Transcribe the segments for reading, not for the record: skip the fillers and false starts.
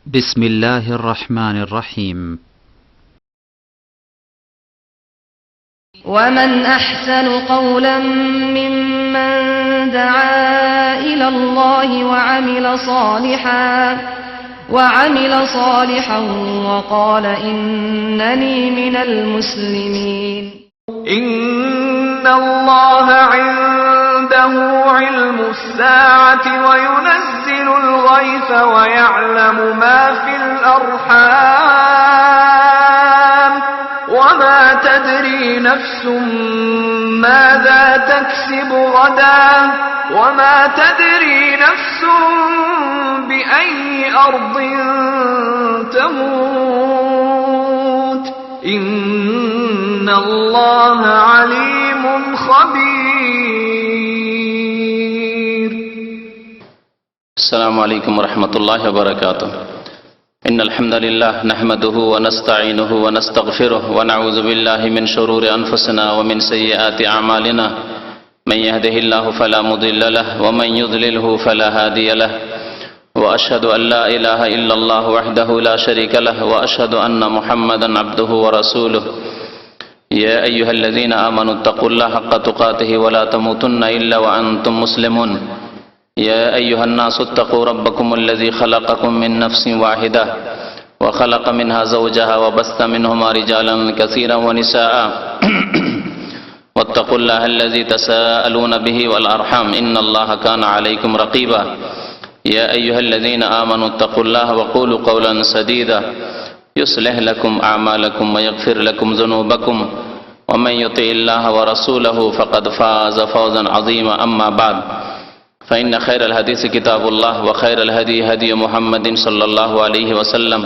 بسم الله الرحمن الرحيم. ومن أحسن قولا ممن دعا إلى الله وعمل صالحا وقال إنني من المسلمين. إن الله عنده علم الساعة وينزل الغيث ويعلم ما في الأرحام وما تدري نفس ماذا تكسب غدا وما تدري نفس بأي أرض تموت إن الله عليم خبير. السلام عليكم ورحمة الله وبركاته. إن الحمد لله نحمده ونستعينه ونستغفره ونعوذ بالله من شرور أنفسنا ومن سيئات أعمالنا. من يهده الله فلا مضل له ومن يضلله فلا هادي له وأشهد أن لا إله إلا الله وحده لا شريك له وأشهد أن محمدا عبده ورسوله. يا أيها الذين آمنوا اتقوا الله حق تقاته ولا تموتن إلا وأنتم مسلمون. يا أيها الناس اتقوا ربكم الذي خلقكم من نفس واحدة وخلق منها زوجها وبث منهما رجالا كثيرا ونساء واتقوا الله الذي تساءلون به والأرحام إن الله كان عليكم رقيبا. يا أيها الذين آمنوا اتقوا الله وقولوا قولا سديدا يصلح لكم أعمالكم ويغفر لكم ذنوبكم ومن يطع الله ورسوله فقد فاز فوزا عظيما. أما بعد فإن خير الحديث كتاب الله وخير الهدي هدي محمد صلى الله عليه وسلم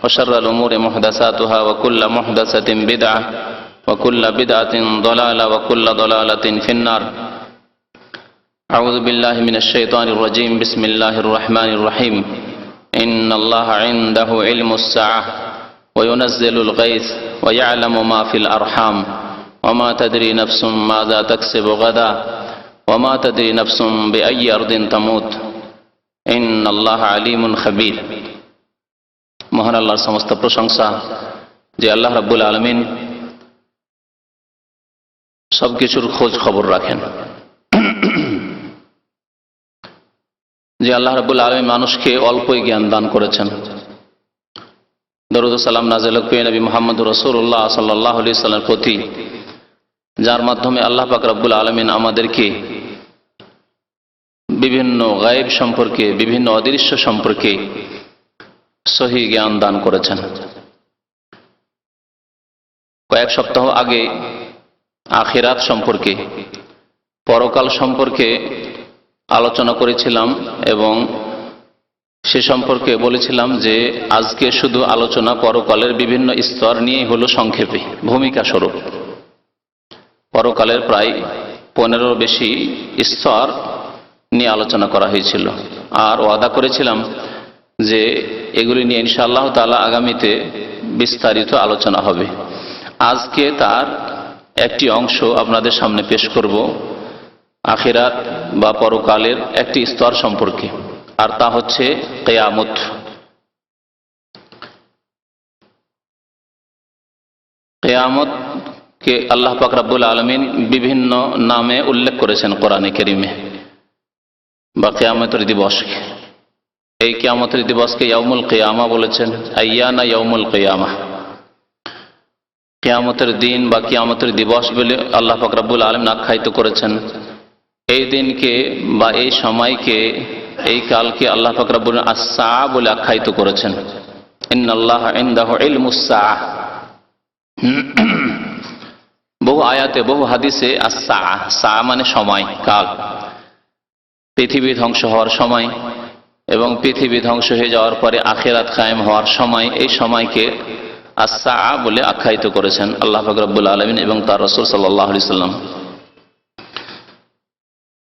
وشر الأمور محدثاتها وكل محدثة بدعة وكل بدعة ضلالة وكل ضلالة في النار. أعوذ بالله من الشيطان الرجيم. بسم الله الرحمن الرحيم. إن الله عنده علم الساعة وينزل الغيث ويعلم ما في الأرحام وما تدري نفس ماذا تكسب غدا وما تدري نفس بأي أرض تموت إن الله عليم خبير. মহান আল্লাহর সমস্ত প্রশংসা যে আল্লাহ রাব্বুল আলামিন সবকিছুর খোঁজ খবর রাখেন, যে আল্লাহ রাব্বুল আলামিন মানুষকে অল্পই জ্ঞান দান করেছেন। দরুদ ও সালাম নাযিল হোক নবী মুহাম্মদ রাসূলুল্লাহ সাল্লাল্লাহু আলাইহি সাল্লামের প্রতি, যার মাধ্যমে আল্লাহ পাক রব্বুল আলামিন আমাদেরকে বিভিন্ন গায়েব সম্পর্কে, বিভিন্ন অদৃশ্য সম্পর্কে সহি জ্ঞান দান করেছেন। কয়েক সপ্তাহ আগে আখিরাত সম্পর্কে, পরকাল সম্পর্কে আলোচনা করেছিলাম এবং সে সম্পর্কে বলেছিলাম যে আজকে শুধু আলোচনা পরকালের বিভিন্ন স্তর নিয়ে হলো সংক্ষেপে, ভূমিকা স্বরূপ। পরকালের প্রায় 15 বেশি স্তর নিয়ে আলোচনা করা হয়েছিল, আর ওয়াদা করেছিলাম যে এগুলি নিয়ে ইনশাআল্লাহ তাআলা আগামীতে বিস্তারিত আলোচনা হবে। আজকে তার একটি অংশ আপনাদের সামনে পেশ করব, আখিরাত বা পরকালের একটি স্তর সম্পর্কে, আর তা হচ্ছে কিয়ামত। কিয়ামতকে আল্লাহ পাক রব্বুল আলামিন বিভিন্ন নামে উল্লেখ করেছেন কোরআনে কারীমে, বা কিয়ামতের দিবসকে। এই কিয়ামতের দিবসকে ইয়াউমুল কিয়ামা বলেছেন, আইয়ানা ইয়াউমুল কিয়ামা। কিয়ামতের দিন বা কিয়ামতের দিবস বলে আল্লাহ পাক রব্বুল আলামিন আখ্যায়িত করেছেন। এই দিনকে বা এই সময়কে, এই কালকে আল্লাহ পাক রব্বুল আস-সাআ বলে আখ্যায়িত করেছেন। ইন্নাল্লাহা ইনদাহু ইলমুস সাআ। বহু আয়াতে, বহু হাদিসে আস-সাআ, সাআ মানে সময়, কাল, পৃথিবী ধ্বংস হওয়ার সময় এবং পৃথিবী ধ্বংস হয়ে যাওয়ার পরে আখিরাত কায়েম হওয়ার সময়, এই সময়কে আস-সাআ বলে আখ্যায়িত করেছেন আল্লাহ পাক রব্বুল আলামিন এবং তার রাসূল সাল্লাল্লাহু আলাইহি সাল্লাম।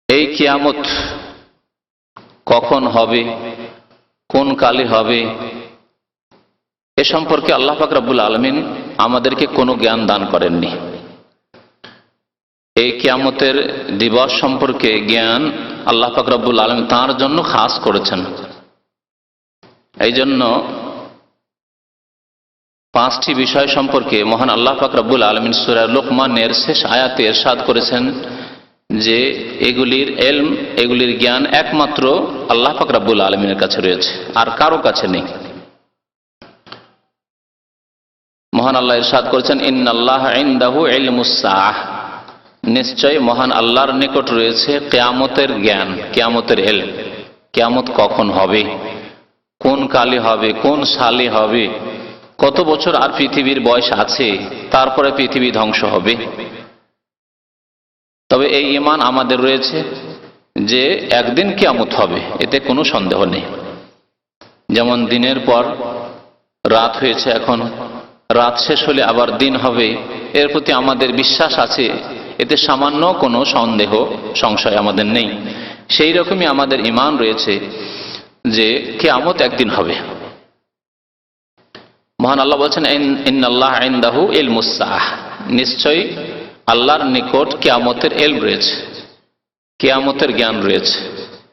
এই কিয়ামত কখন হবে, কোন কালে হবে, এ সম্পর্কে আল্লাহ পাক রব্বুল আলামিন আমাদেরকে কোনো জ্ঞান দান করেননি। এই কিয়ামতের দিবস সম্পর্কে জ্ঞান আল্লাহ পাক রব্বুল আলামিন তার জন্য খাস করেছেন। এই জন্য পাঁচটি বিষয় সম্পর্কে মহান আল্লাহ পাক রব্বুল আলামিন সূরা লোকমানের শেষ আয়াতে ইরশাদ করেছেন যে এগুলির ইলম, এগুলির জ্ঞান একমাত্র আল্লাহ পাক রব্বুল আলামিনের কাছে রয়েছে, আর কারো কাছে নেই। মহান আল্লাহ ইরশাদ করেছেন ইন্নাল্লাহা ইনদাহু ইলমুস সাআহ, নিশ্চয় মহান আল্লাহর নিকট রয়েছে কিয়ামতের জ্ঞান, কিয়ামতের ইলম। কিয়ামত কখন হবে, কোন কালে হবে, কোন সালে হবে, কত বছর আর পৃথিবীর বয়স আছে, তারপরে পৃথিবী ধ্বংস হবে। তবে এই ঈমান আমাদের রয়েছে যে একদিন কিয়ামত হবে, এতে কোনো সন্দেহ নেই। যেমন দিনের পর রাত হয়েছে, এখন রাত শেষ হলে আবার দিন হবে, এর প্রতি আমাদের বিশ্বাস আছে, এতে সামান্য কোনো সন্দেহ সংশয় আমাদের নেই। সেই রকমই আমাদের ঈমান রয়েছে যে কিয়ামত একদিন হবে। মহান আল্লাহ বলছেন ইন্নাল্লাহা ইনদাহু ইলমুস সাআহ, নিশ্চয়ই আল্লাহর নিকট কিয়ামতের ইলম রয়েছে, কিয়ামতের জ্ঞান রয়েছে।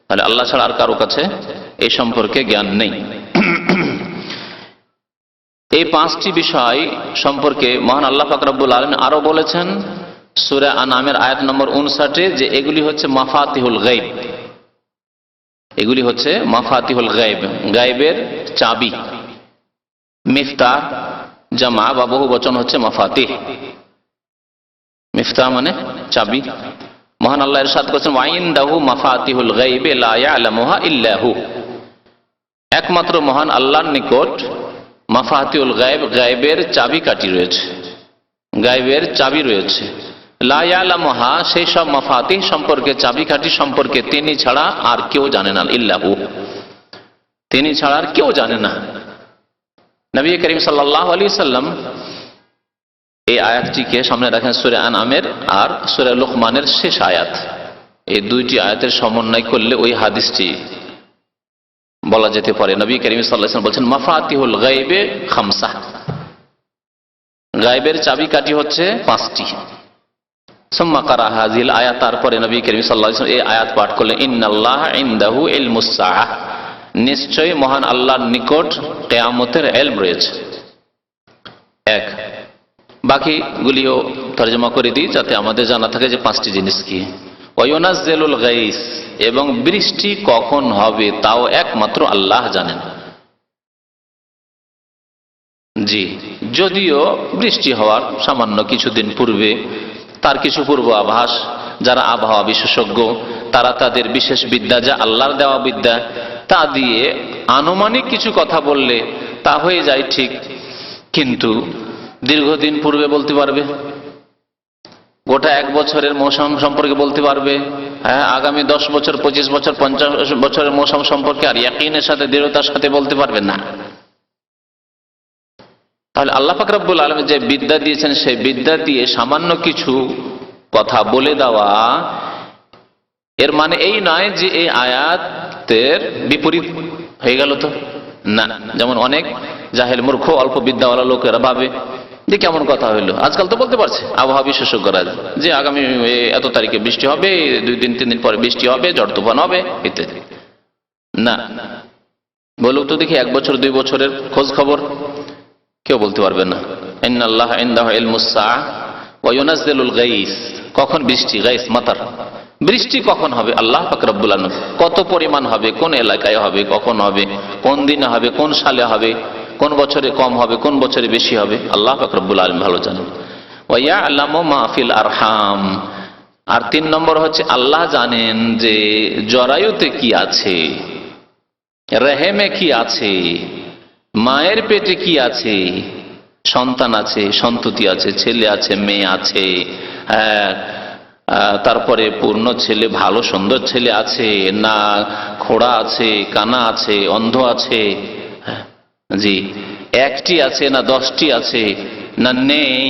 তাহলে আল্লাহ ছাড়া আর কারো কাছে এই সম্পর্কে জ্ঞান নেই। এই পাঁচটি বিষয় সম্পর্কে মহান আল্লাহ পাক রব্বুল আলামিন আরো বলেছেন সূরা আনআমের আয়াত নম্বর 59 যে এগুলি হচ্ছে মাফাতিহুল গায়ব, এগুলি হচ্ছে মাফাতিহুল গায়ব, গায়বের চাবি। মিফতাহ জামা বা বহু বচন হচ্ছে মাফাতিহ, মিফতাহ মানে চাবি। মহান আল্লাহ ইরশাদ করেছেন ওয়া ইনদাহু মাফাতিহুল গায়ব লা ইয়ালামুহা ইল্লা হু, একমাত্র মহান আল্লাহর নিকট মাফাতিহুল গায়ব, গায়বের চাবিকাঠি রয়েছে, গায়বের চাবি রয়েছে। লা ইয়ালামুহা, সেই সব মাফাতিহ সম্পর্কে, চাবিকাঠি সম্পর্কে তিনি ছাড়া আর কেউ জানে না, ইল্লাহু, তিনি ছাড়া আর কেউ জানে না। নবী করিম সাল্লাল্লাহু আলাইহি ওয়াসাল্লাম এই আয়াতটিকে সামনে রাখেন সূরা আনআমের আর সূরা লোকমানের শেষ আয়াত। এই দুইটি আয়াতের সমন্বয় করলে ওই হাদিসটি বলা যেতে পারে। নবী করিম সাল্লাল্লাহু আলাইহি ওয়াসাল্লাম বলছেন মাফাতিহুল গায়বে খামসা, গায়বের চাবিকাঠি হচ্ছে পাঁচটি। সুম্মা কারা হাযিল আয়াত, তারপরে নবী করিম সাল্লাল্লাহু আলাইহি ওয়াসাল্লাম এই আয়াত পাঠ করলেন ইন্নাল্লাহা ইনদাহু ইলমুস সাআহ, নিশ্চয়ই মহান আল্লাহর নিকট কিয়ামতের ইলম রয়েছে। এক, বাকিগুলিও তরজমা করে দিই যাতে আমাদের জানা থাকে যে পাঁচটি জিনিস কি। ওয়া ইউনাজ্জিলুল গায়স, এবং বৃষ্টি কখন হবে তাও একমাত্র আল্লাহ জানেন। জি, যদিও বৃষ্টি হওয়ার সামান্য কিছুদিন পূর্বে তার কিছু পূর্ব আভাস, যারা আবহাওয়া বিশেষজ্ঞ তারা তাদের বিশেষ বিদ্যা, যা আল্লাহর দেওয়া বিদ্যা, তা দিয়ে আনুমানিক কিছু কথা বললে তা হয়ে যায় ঠিক, কিন্তু দীর্ঘদিন পূর্বে বলতে পারবে, গোটা এক বছরের মৌসুম সম্পর্কে বলতে পারবে, হ্যাঁ আগামী 10 বছর 25 বছর 50 বছরের মৌসুম সম্পর্কে আর ইয়াকিনের সাথে, দৃঢ়তার সাথে বলতে পারবে না। তাহলে আল্লাহ পাক রব্বুল আলামিন যে বিদ্যা দিয়েছেন, সেই বিদ্যা দিয়ে সামান্য কিছু কথা বলে দেওয়া, এর মানে এই নয় যে এই আয়াতের বিপরীত হয়ে গেল তো না। যেমন অনেক জাহেল মূর্খ অল্প বিদ্যাওয়ালা লোকেরা ভাবে যে কেমন কথা হইলো, আজকাল তো বলতে পারছে আবহাওয়া বিশেষজ্ঞরা যে আগামী এত তারিখে বৃষ্টি হবে, 2 দিন 3 দিন পরে বৃষ্টি হবে, ঝড় তুফান হবে ইত্যাদি। না, বলুক তো দেখি 1 বছর 2 বছরের খোঁজ খবর, কেউ বলতে পারবে না। ইন্নাল্লাহা ইনদাহু ইলমুস সাআহ ওয়া ইউনাজ্জিলুল গায়স, কখন বৃষ্টি, গায়স মাতার, বৃষ্টি কখন হবে আল্লাহ পাক রব্বুল আলামিন, কত পরিমাণ হবে, কোন এলাকায় হবে, কখন হবে, কোন দিনে হবে, কোন সালে হবে, কোন বছরে কম হবে, কোন বছরে বেশি হবে, আল্লাহ পাক রব্বুল আলামিন ভালো জানেন। ওয়া ইয়ালামু মা ফিল আরহাম, আর 3 নম্বর হচ্ছে আল্লাহ জানেন যে জরায়ুতে কি আছে, রেহেমে কি আছে, মায়ের পেটে কি আছে, সন্তান আছে, সন্ততি আছে, ছেলে আছে, মেয়ে আছে, তারপরে পূর্ণ ছেলে, ভালো সুন্দর ছেলে আছে না, খোড়া আছে, কানা আছে, অন্ধ আছে, জি, 1টি আছে না 10টি আছে না নেই,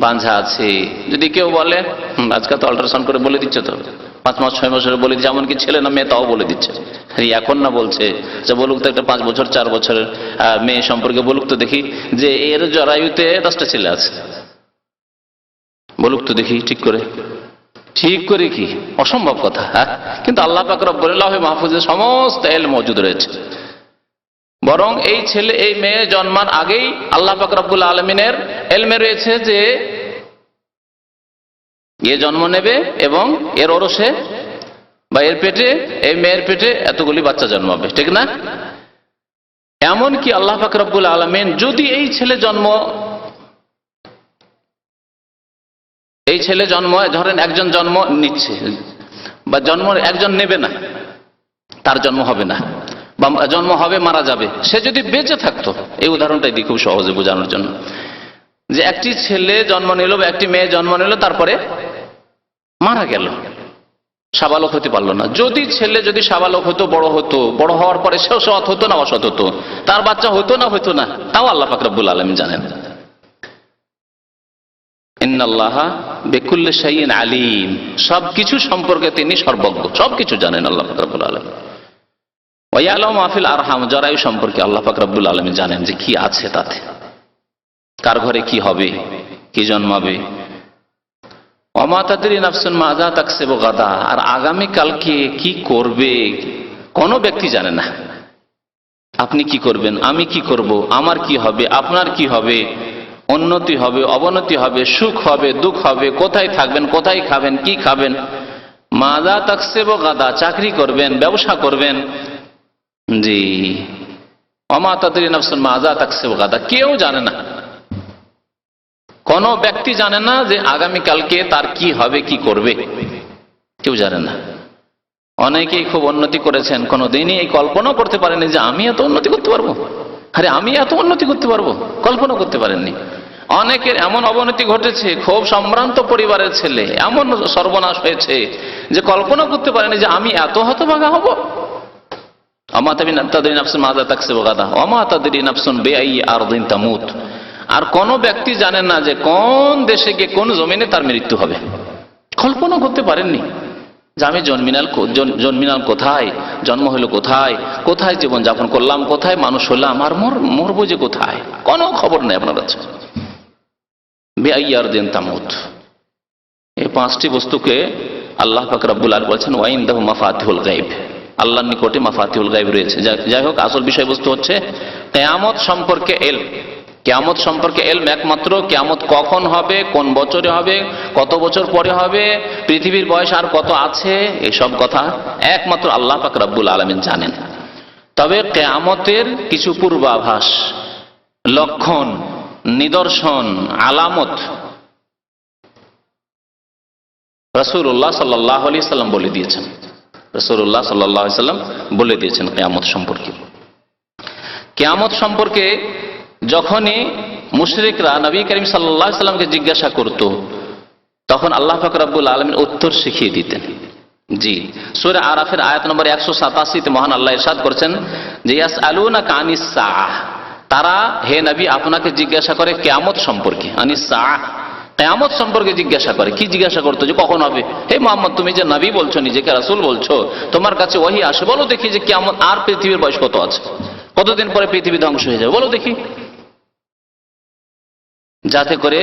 বাঁঝা আছে। যদি কেউ বলে আজকাল তো আল্ট্রাসাউন্ড করে বলে দিচ্ছে, তো 5 মাস 6 মাসের বলে দিচ্ছে, এমনকি ছেলে না মেয়ে তাও বলে দিচ্ছে। এখন না বলছে যে বলুক তো একটা 5 বছর 4 বছরের মেয়ে সম্পর্কে বলুক তো দেখি যে এর জরায়ুতে 10টা ছেলে আছে, বলুক তো দেখি ঠিক করে, ঠিক করে কি অসম্ভব কথা। কিন্তু আল্লাহ পাক রব্বুল লাউহে মাহফুজে সমস্ত ইলম মওজুদ রয়েছে। বরং এই ছেলে এই মেয়ে জন্মার আগেই আল্লাহ পাক রব্বুল আলামিনের ইলমে রয়েছে যে এ জন্ম নেবে এবং এর ওরসে বা এর পেটে, এই মেয়ের পেটে এতগুলি বাচ্চা জন্মাবে, ঠিক না? এমনকি আল্লাহ পাক রব্বুল আলামিন যদি এই ছেলে জন্ম ধরেন একজন জন্ম নিচ্ছে বা জন্ম একজন নেবে না, তার জন্ম হবে না বা জন্ম হবে মারা যাবে, সে যদি বেঁচে থাকতো, এই উদাহরণটাই দিই খুব সহজে বোঝানোর জন্য, যে একটি ছেলে জন্ম নিল বা একটি মেয়ে জন্ম নিল, তারপরে মারা গেল, সাবালক হতে পারলো না। যদি ছেলে যদি সাবালক হতো, বড় হওয়ার পরে সেও সৎ হতো না অসৎ হতো, তার বাচ্চা হতো না, তাও আল্লাহ পাক রব্বুল আলামিন জানেন। ইন্নাল্লাহা বিকুল্লি শাইইন আলিম, সবকিছু সম্পর্কে তিনি সর্বজ্ঞ, সবকিছু জানেন আল্লাহ পাক রব্বুল আলামিন। ওয়া ইয়ালামু মা ফিল আরহাম, জরায়ু সম্পর্কে আল্লাহ পাক রব্বুল আলামিন জানেন যে কি আছে তাতে, কার ঘরে কি হবে, কি জন্মাবে। ওয়া মা তাদরি নাফসুন মাযা তাকসিবু গাদা, আর আগামী কালকে কি করবে কোন ব্যক্তি জানে না। আপনি কি করবেন, আমি কি করব, আমার কি হবে, আপনার কি হবে, উন্নতি হবে, অবনতি হবে, সুখ হবে, দুঃখ হবে, কোথায় থাকবেন, কোথায় খাবেন, কি খাবেন। মাযা তাকসিবু গাদা, চাকরি করবেন, ব্যবসা করবেন, জি। ওয়া মা তাদরি নাফসুন মাযা তাকসিবু গাদা, কেউ জানে না, কোন ব্যক্তি জানে না যে আগামী কালকে তার কি হবে, কি করবে, কেউ জানে না। অনেকেই খুব উন্নতি করেছেন, কোনদিনই এই কল্পনা করতে পারেনি যে আমি এত উন্নতি করতে পারবো, আরে আমি এত উন্নতি করতে পারবো, কল্পনা করতে পারেননি। অনেকের এমন অবনতি ঘটেছে, খুব সম্ভ্রান্ত পরিবারের ছেলে, এমন সর্বনাশ হয়েছে যে কল্পনা করতে পারেনি যে আমি এত হতভাগা হব। ওয়া মা তাদরি নাফসুন মাযা তাকসিবু গাদা ওয়া মা তাদরি নাফসুন বিআইয়ি আরদিন তামুত, আর কোন ব্যক্তি জানেন না যে কোন দেশে গিয়ে কোন জমিনে তার মৃত্যু হবে, কল্পনা করতে পারেননি যে আমি জন্মিনাল কোথায়, জন্ম হলো কোথায়, কোথায় জীবন যাপন করলাম, কোথায় মানুষ হলাম, আর মরবো যে কোথায়, কোনো খবর নেই আপনার কাছে। বিআইয়ি আরদিন তামুত, এই পাঁচটি বস্তুকে আল্লাহ পাক রব্বুল আলামিন বলেছেন ওয়া ইনদাহু মাফাতিহুল গায়ব, আল্লাহর নিকটে মাফাতিহুল গায়ব রয়েছে। যাই হোক, আসল বিষয়বস্তু হচ্ছে কিয়ামত সম্পর্কে ইলম। কিয়ামত সম্পর্কে ইলম একমাত্র কিয়ামত কখন হবে, কোন বছরে হবে, কত বছর পরে হবে, পৃথিবীর বয়স আর কত আছে, এসব কথা একমাত্র আল্লাহ পাক রব্বুল আলামিন জানেন। তবে কিয়ামতের কিছু পূর্বাভাস, লক্ষণ, নিদর্শন, আলামত রাসূলুল্লাহ সাল্লাল্লাহু আলাইহি সাল্লাম বলে দিয়েছেন। রাসূলুল্লাহ সাল্লাল্লাহু আলাইহি সাল্লাম বলে দিয়েছেন কিয়ামত সম্পর্কে। কিয়ামত সম্পর্কে যখনই মুশরিকরা নবী করিম সাল্লাল্লাহু আলাইহি সাল্লামকে জিজ্ঞাসা করত, তখন আল্লাহ পাক রব্বুল আলামিন উত্তর শিখিয়ে দিতেন। জি, সূরা আরাফের আয়াত নম্বর 187 তে মহান আল্লাহ ইরশাদ করেছেন যে ইয়াসআলুনাকা আনিস সাআহ, তারা হে নবী আপনাকে জিজ্ঞাসা করে কিয়ামত সম্পর্কে। আনিস সাআহ, কিয়ামত সম্পর্কে জিজ্ঞাসা করে। কি জিজ্ঞাসা করতো? যে কখন হবে। হে মুহাম্মদ, তুমি যে নবী বলছো, নিজেকে রাসূল বলছো, তোমার কাছে ওহী আসে, বলো দেখি যে কিয়ামত আর পৃথিবীর বয়স কত আছে, কতদিন পরে পৃথিবী ধ্বংস হয়ে যাবে, বলো দেখি। যাতে করে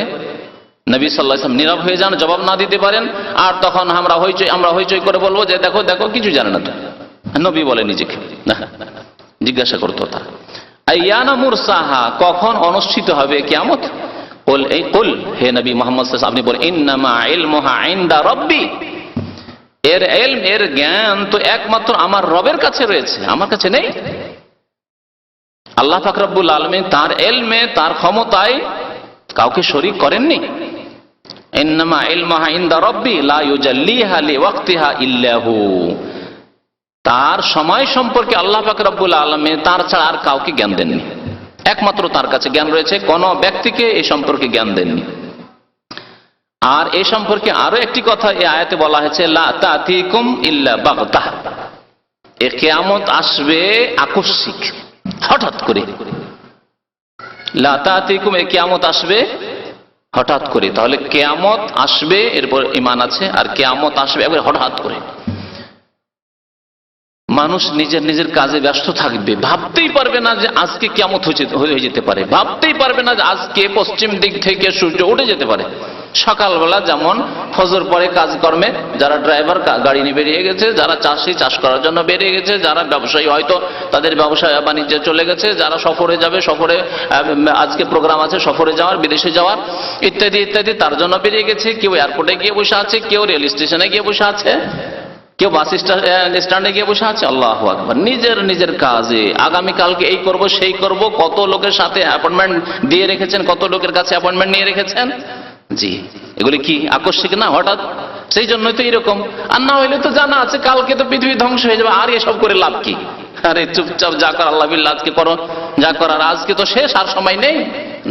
নবী সাল্লাল্লাহু আলাইহি ওয়াসাল্লাম নীরব হয়ে যান, জবাব না দিতে পারেন, আর তখন আমরা হইচই করে বলবো যে দেখো দেখো কিছু জানে না তো। নবী বলে নিজেকে না, জিজ্ঞাসা করতো তারা। আইয়ানা মুরসাহা, কখন অনুষ্ঠিত হবে কিয়ামত। কুল হে নবী মুহাম্মদ সাল্লাল্লাহু আলাইহি ওয়াসাল্লাম, আপনি বলেন ইন্নামা ইলমুহা ইনদা রাব্বি, এর ইলম, এর জ্ঞান তো একমাত্র আমার রবের কাছে রয়েছে, আমার কাছে নেই। আল্লাহ পাক রব্বুল আলামিন তার ইলমে, তার ক্ষমতায় কাউকে শরীক করেননি। ইন্নামা ইলমুহা ইনদা রাব্বি লা ইউজাল্লিহা লিওয়াক্তিহা ইল্লা হু, তার সময় সম্পর্কে আল্লাহ পাক রব্বুল আলামিন তার ছাড়া আর কাউকে জ্ঞান দেননি, একমাত্র তার কাছে জ্ঞান রয়েছে, কোন ব্যক্তিকে এই সম্পর্কে জ্ঞান দেননি। আর এই সম্পর্কে আরো একটি কথা এই আয়াতে বলা হয়েছে, লা তাতিকুম ইল্লা বাগতাহ, এই কিয়ামত আসবে আকস্মিক, হঠাৎ করে। লা তাতিকুম, এই কিয়ামত আসবে হঠাৎ করে। তাহলে কিয়ামত আসবে, এরপর ঈমান আছে, আর কিয়ামত আসবে একবার হঠাৎ করে। মানুষ নিজের নিজের কাজে ব্যস্ত থাকবে, ভাবতেই পারবে না যে আজকে কিয়ামত হয়ে যেতে পারে, ভাবতেই পারবে না যে আজকে পশ্চিম দিক থেকে সূর্য উঠে যেতে পারে, সকালবেলা যেমন ফজর পরে কাজকর্মে যারা ড্রাইভার গাড়ি নিয়ে বেরিয়ে গেছে, যারা চাষি চাষ করার জন্য বেরিয়ে গেছে, যারা ব্যবসায়ী হয়তো তাদের ব্যবসা বাণিজ্যে চলে গেছে, যারা সফরে যাবে, সফরে আজকে প্রোগ্রাম আছে সফরে যাওয়ার, বিদেশে যাওয়ার ইত্যাদি ইত্যাদি, তার জন্য বেরিয়ে গেছে। কেউ এয়ারপোর্টে গিয়ে বসে আছে, কেউ রেল স্টেশনে গিয়ে বসে আছে, কেউ বাস স্ট্যান্ডে গিয়ে বসে আছে। আল্লাহু আকবার। নিজের নিজের কাজে আগামীকালকে এই করব সেই করব, কত লোকের সাথে অ্যাপয়েন্টমেন্ট দিয়ে রেখেছেন, কত লোকের কাছে অ্যাপয়েন্টমেন্ট নিয়ে রেখেছেন। জি, এগুলি কি আকস্মিক না, হঠাৎ? সেই জন্যই তো এরকম। আর না হইলে তো জানা আছে কালকে তো পৃথিবী ধ্বংস হয়ে যাবে, আর এসব করে লাভ কি? আরে চুপচাপ যা কর আল্লাহ বিল্লাহ আজকে করো, যা করার আজকে তো শেষ, আর সময় নেই।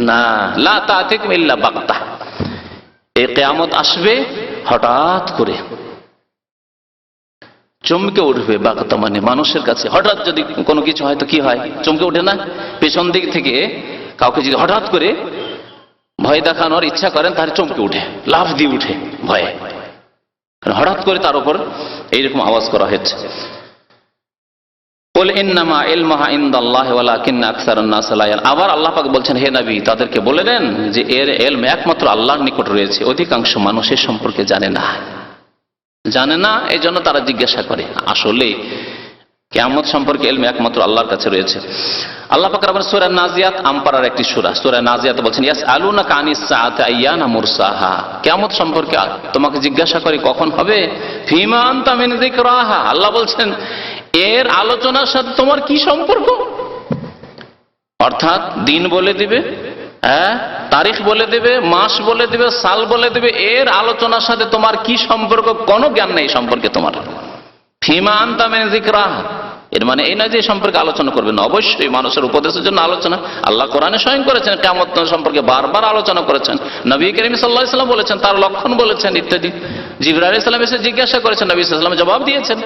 না, লা তাতিকুম ইল্লা বাগতা। এই কিয়ামত আসবে হঠাৎ করে, চমকে উঠবে। বাগতা মানে মানুষের কাছে হঠাৎ যদি কোনো কিছু হয় তো কি হয়, চমকে ওঠে না? পেছন দিক থেকে কাউকে যদি হঠাৎ করে ভয় দেখানোর ইচ্ছা করেন তাহলে চমকে উঠে, লাফ দিয়ে উঠে ভয়ে, হঠাৎ করে তার উপর এইরকম আওয়াজ করা হচ্ছে। আবার আল্লাহ পাক বলছেন, হে নবী তাদেরকে বলে দেন যে এর ইলম একমাত্র আল্লাহর নিকট রয়েছে, অধিকাংশ মানুষের সম্পর্কে জানে না, এই জন্য তারা জিজ্ঞাসা করে। আসলে কিয়ামত সম্পর্কে ইলম একমাত্র আল্লাহর কাছে রয়েছে। আল্লাহ পাক আবার সূরা নাজিয়াত, আমপারার একটি সূরা, সূরা নাজিয়াত বলছেন, ইয়াসআলুনাকা আনিস সাআতি আইয়ানা মুরসাহা। কিয়ামত সম্পর্কে তোমাকে জিজ্ঞাসা করে কখন হবে। ফিমা আনতা মিন যিকরাহা। আল্লাহ বলছেন এর আলোচনার সাথে তোমার কি সম্পর্ক? অর্থাৎ দিন বলে দিবে, তারিখ বলে দিবে, মাস বলে দিবে, সাল বলে দিবে, এর আলোচনার সাথে তোমার কি সম্পর্ক? কোনো জ্ঞান নেই সম্পর্কে তোমার। ফিমা আনতা মিন যিকরাহা, এর মানে এই নয় যে সম্পর্কে আলোচনা করবে না, অবশ্যই মানুষের উপদেশের জন্য আলোচনা। আল্লাহ কোরআনে স্বয়ং করেছেন, কিয়ামত সম্পর্কে বারবার আলোচনা করেছেন। নবী করিম সাল্লাল্লাহু আলাইহি ওয়াসাল্লাম বলেছেন, তার লক্ষণ বলেছেন ইত্যাদি। জিবরাইল আলাইহিস সালাম এসে জিজ্ঞাসা করেছেন, নবী সাল্লাল্লাহু আলাইহি ওয়াসাল্লাম জবাব দিয়েছেন।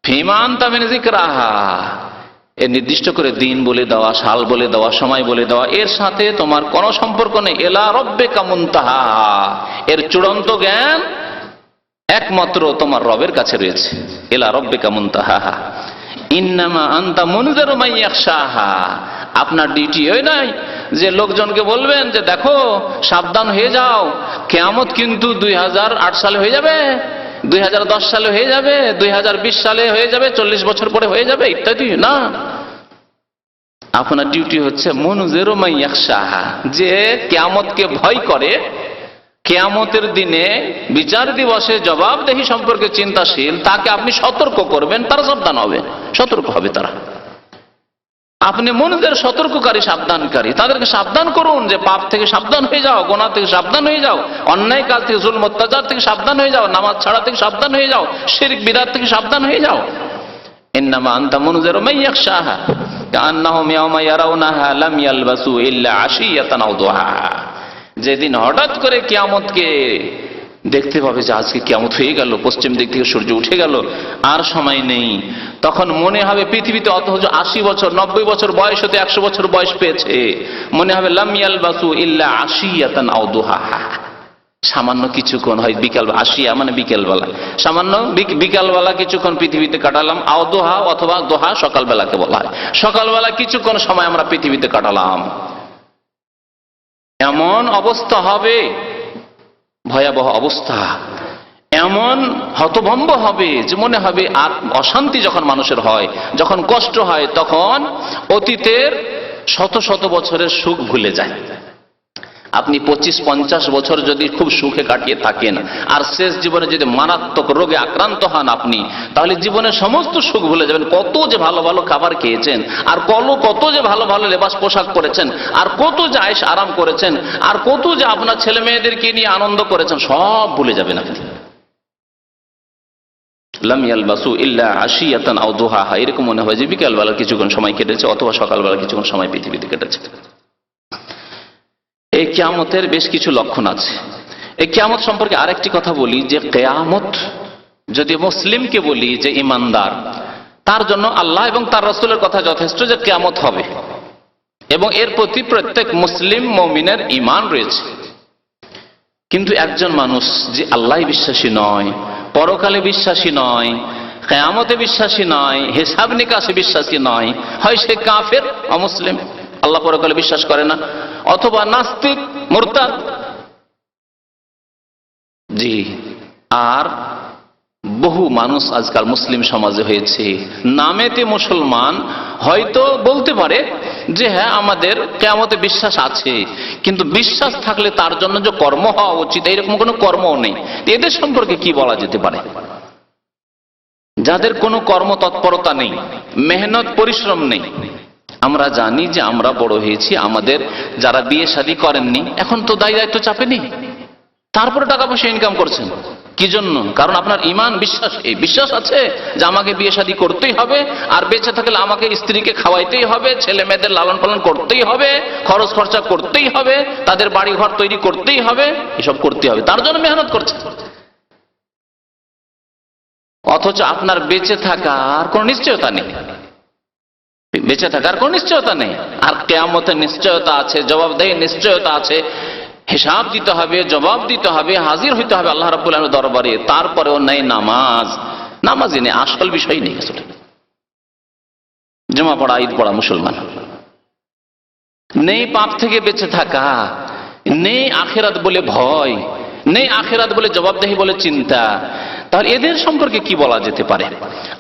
ফিমা আনতা মিন যিকরাহা, এর নির্দিষ্ট করে দিন বলে দেওয়া, সাল বলে দেওয়া, সময় বলে দেওয়া, এর সাথে তোমার কোনো সম্পর্ক নেই। ইলা রাব্বিকা মুনতাহা, এর চূড়ান্ত জ্ঞান একমাত্র তোমার রবের কাছে রয়েছে। ইলা রাব্বিকা মুনতাহা ইন্নামা আনতা মুনজিরু মান ইয়াখশাহা। আপনার ডিউটি ওই নাই যে লোকজনকে বলবেন যে দেখো সাবধান হয়ে যাও, কিয়ামত কিন্তু 2008 সালে হয়ে যাবে, 2010 সালে হয়ে যাবে, 2020 সালে হয়ে যাবে, 40 বছর পরে হয়ে যাবে ইত্যাদি। না, আপনার ডিউটি হচ্ছে মুনজিরু মান ইয়াখশাহা, যে কিয়ামতকে ভয় করে, কিয়ামতের দিনে বিচার দিবসে জবাবদেহি সম্পর্কে চিন্তাশীল, তাকে আপনি সতর্ক করবেন, তারা সাবধান হবে, সতর্ক হবে তারা। আপনি মুনজির, সতর্ককারী, সাবধানকারী, তাদেরকে সাবধান করুন যে পাপ থেকে সাবধান হয়ে যাও, গুনাহ থেকে সাবধান হয়ে যাও, অন্যায় কাজ থেকে, জুলম অত্যাচার থেকে সাবধান হয়ে যাও, নামাজ ছাড়া থেকে সাবধান হয়ে যাও, শিরক বিদআত থেকে সাবধান হয়ে যাও। ইন্নামা আনতা মুনজিরু মান ইয়াখশাহা কাআন্নাহুম ইয়াওমা ইয়ারাউনাহা লাম ইয়ালবাসু ইল্লা আশিয়াতান আও দুহাহা। যেদিন হঠাৎ করে কিয়ামতকে দেখতে পাবে যে আজকে কিয়ামত হয়ে গেল, পশ্চিম দিক থেকে সূর্য উঠে গেল, আর সময় নেই, তখন মনে হবে পৃথিবীতে অথচ 80 বছর 90 বছর বয়স হতে 100 বছর বয়স পেয়েছে, মনে হবে লাম ইয়ালবাসু ইল্লা আশিয়াতান আও দুহাহা। সামান্য কিছুক্ষণ, হয় বিকাল, আশিয়া মানে বিকেলবেলা, সামান্য বিকালবেলা কিছুক্ষণ পৃথিবীতে কাটালাম, আও দোহা, অথবা দোহা সকালবেলাকে বলা হয়, সকালবেলা কিছুক্ষণ সময় আমরা পৃথিবীতে কাটালাম। এমন অবস্থা হবে, ভয়াবহ অবস্থা, এমন হতভম্ব হবে যে মনে হবে আর অশান্তি যখন মানুষের হয়, যখন কষ্ট হয়, তখন অতীতের শত শত বছরের সুখ ভুলে যায়। আপনি 25-50 বছর যদি খুব সুখে কাটিয়ে থাকেন আর শেষ জীবনে যদি মারাত্মক রোগে আক্রান্ত হন আপনি, তাহলে জীবনের সমস্ত সুখ ভুলে যাবেন। কত যে ভালো ভালো খাবার খেয়েছেন, আর কত যে ভালো ভালো লেবাস পোশাক পরেছেন, আর কত যে আয়েশ আরাম করেছেন, আর কত যে আপনার ছেলে মেয়েদেরকে নিয়ে আনন্দ করেছেন, সব ভুলে যাবেন আপনি। লাম ইয়ালবাসু ইল্লা আশিয়াতান আও দুহাহা, এরকম মনে হয় যে বিকালবেলা কিছুক্ষণ সময় কেটেছে, অথবা সকালবেলা কিছুক্ষণ সময় পৃথিবীতে কেটেছে। এই কিয়ামতের বেশ কিছু লক্ষণ আছে। এই কিয়ামত সম্পর্কে আরেকটি কথা বলি যে কিয়ামত যদি মুসলিমকে বলি যে ইমানদার, তার জন্য আল্লাহ এবং তার রাসূলের কথা যথেষ্ট যে কিয়ামত হবে, এবং এর প্রতি প্রত্যেক মুসলিম মুমিনের ঈমান রয়েছে। কিন্তু একজন মানুষ যে আল্লাহ বিশ্বাসী নয়, পরকালে বিশ্বাসী নয়, কিয়ামতে বিশ্বাসী নয়, হিসাব নিকাশে বিশ্বাসী নয়, হয় সে কাফের, অমুসলিম, আল্লাহ পরকালে বিশ্বাস করে না, অথবা নাস্তিক, মুরতাদ, জি, আর বহু মানুষ আজকাল মুসলিম সমাজে হয়েছে নামেতে মুসলমান, হয়তো বলতে পারে যে হ্যাঁ আমাদের কিয়ামতে বিশ্বাস আছে, কিন্তু বিশ্বাস থাকলে তার জন্য যে কর্ম হওয়া উচিত এরকম কোনো কর্মও নেই। এদের সম্পর্কে কি বলা যেতে পারে? যাদের কোনো কর্ম তৎপরতা নেই, মেহনত পরিশ্রম নেই। আমরা জানি যে আমরা বড় হয়েছি, আমাদের যারা বিয়ে শাদী করেননি এখন তো দায় দায়িত্ব চাপে নেই, তারপরে টাকা পয়সা ইনকাম করছেন। কি জন্য? কারণ আপনার ইমান, বিশ্বাস, এই বিশ্বাস আছে যে আমাকে বিয়ে শাদী করতেই হবে, আর বেঁচে থাকলে আমাকে স্ত্রীকে খাওয়াইতেই হবে, ছেলে মেয়েদের লালন পালন করতেই হবে, খরচ খরচা করতেই হবে, তাদের বাড়ি ঘর তৈরি করতেই হবে, এসব করতে হবে, তার জন্য মেহনত করছে। অথচ আপনার বেঁচে থাকার কোন নিশ্চয়তা নেই, বেঁচে থাকার কোন নিশ্চয়তা নেই। আর কিয়ামতের নিশ্চয়তা আছে, জবাবদেহির নিশ্চয়তা আছে, হিসাব দিতে হবে, জবাব দিতে হবে, হাজির হইতে হবে আল্লাহ রাব্বুল আলামিনের দরবারে। তারপরেও নেই নামাজ, নামাজই নেই, আসল বিষয় নেই। আসলে জুমা পড়া, ঈদ পড়া মুসলমান নেই, পাপ থেকে বেঁচে থাকা নেই, আখিরাত বলে ভয় নেই, আখিরাত বলে জবাবদেহি বলে চিন্তা। তাহলে এদের সম্পর্কে কি বলা যেতে পারে?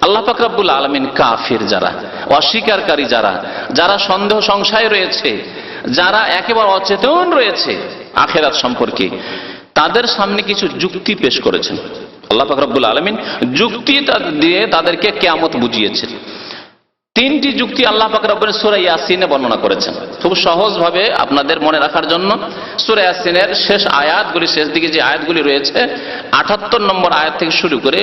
আল্লাহ পাক রব্বুল আলামিন কাফির যারা, অস্বীকারী যারা, যারা সন্দেহ সংশয় রয়েছে, যারা একেবারে অচেতন রয়েছে আখিরাত সম্পর্কে, তাদের সামনে কিছু যুক্তি পেশ করেছেন আল্লাহ পাক রব্বুল আলামিন। যুক্তি দিয়ে তাদেরকে কিয়ামত বুঝিয়েছেন। তিনটি যুক্তি আল্লাহ পাক রব্বুল সূরা ইয়াসিনে বর্ণনা করেছেন। খুব সহজভাবে আপনাদের মনে রাখার জন্য সূরা ইয়াসিনের শেষ আয়াতগুলি, শেষ দিকে যে আয়াতগুলি রয়েছে 78 নম্বর আয়াত থেকে শুরু করে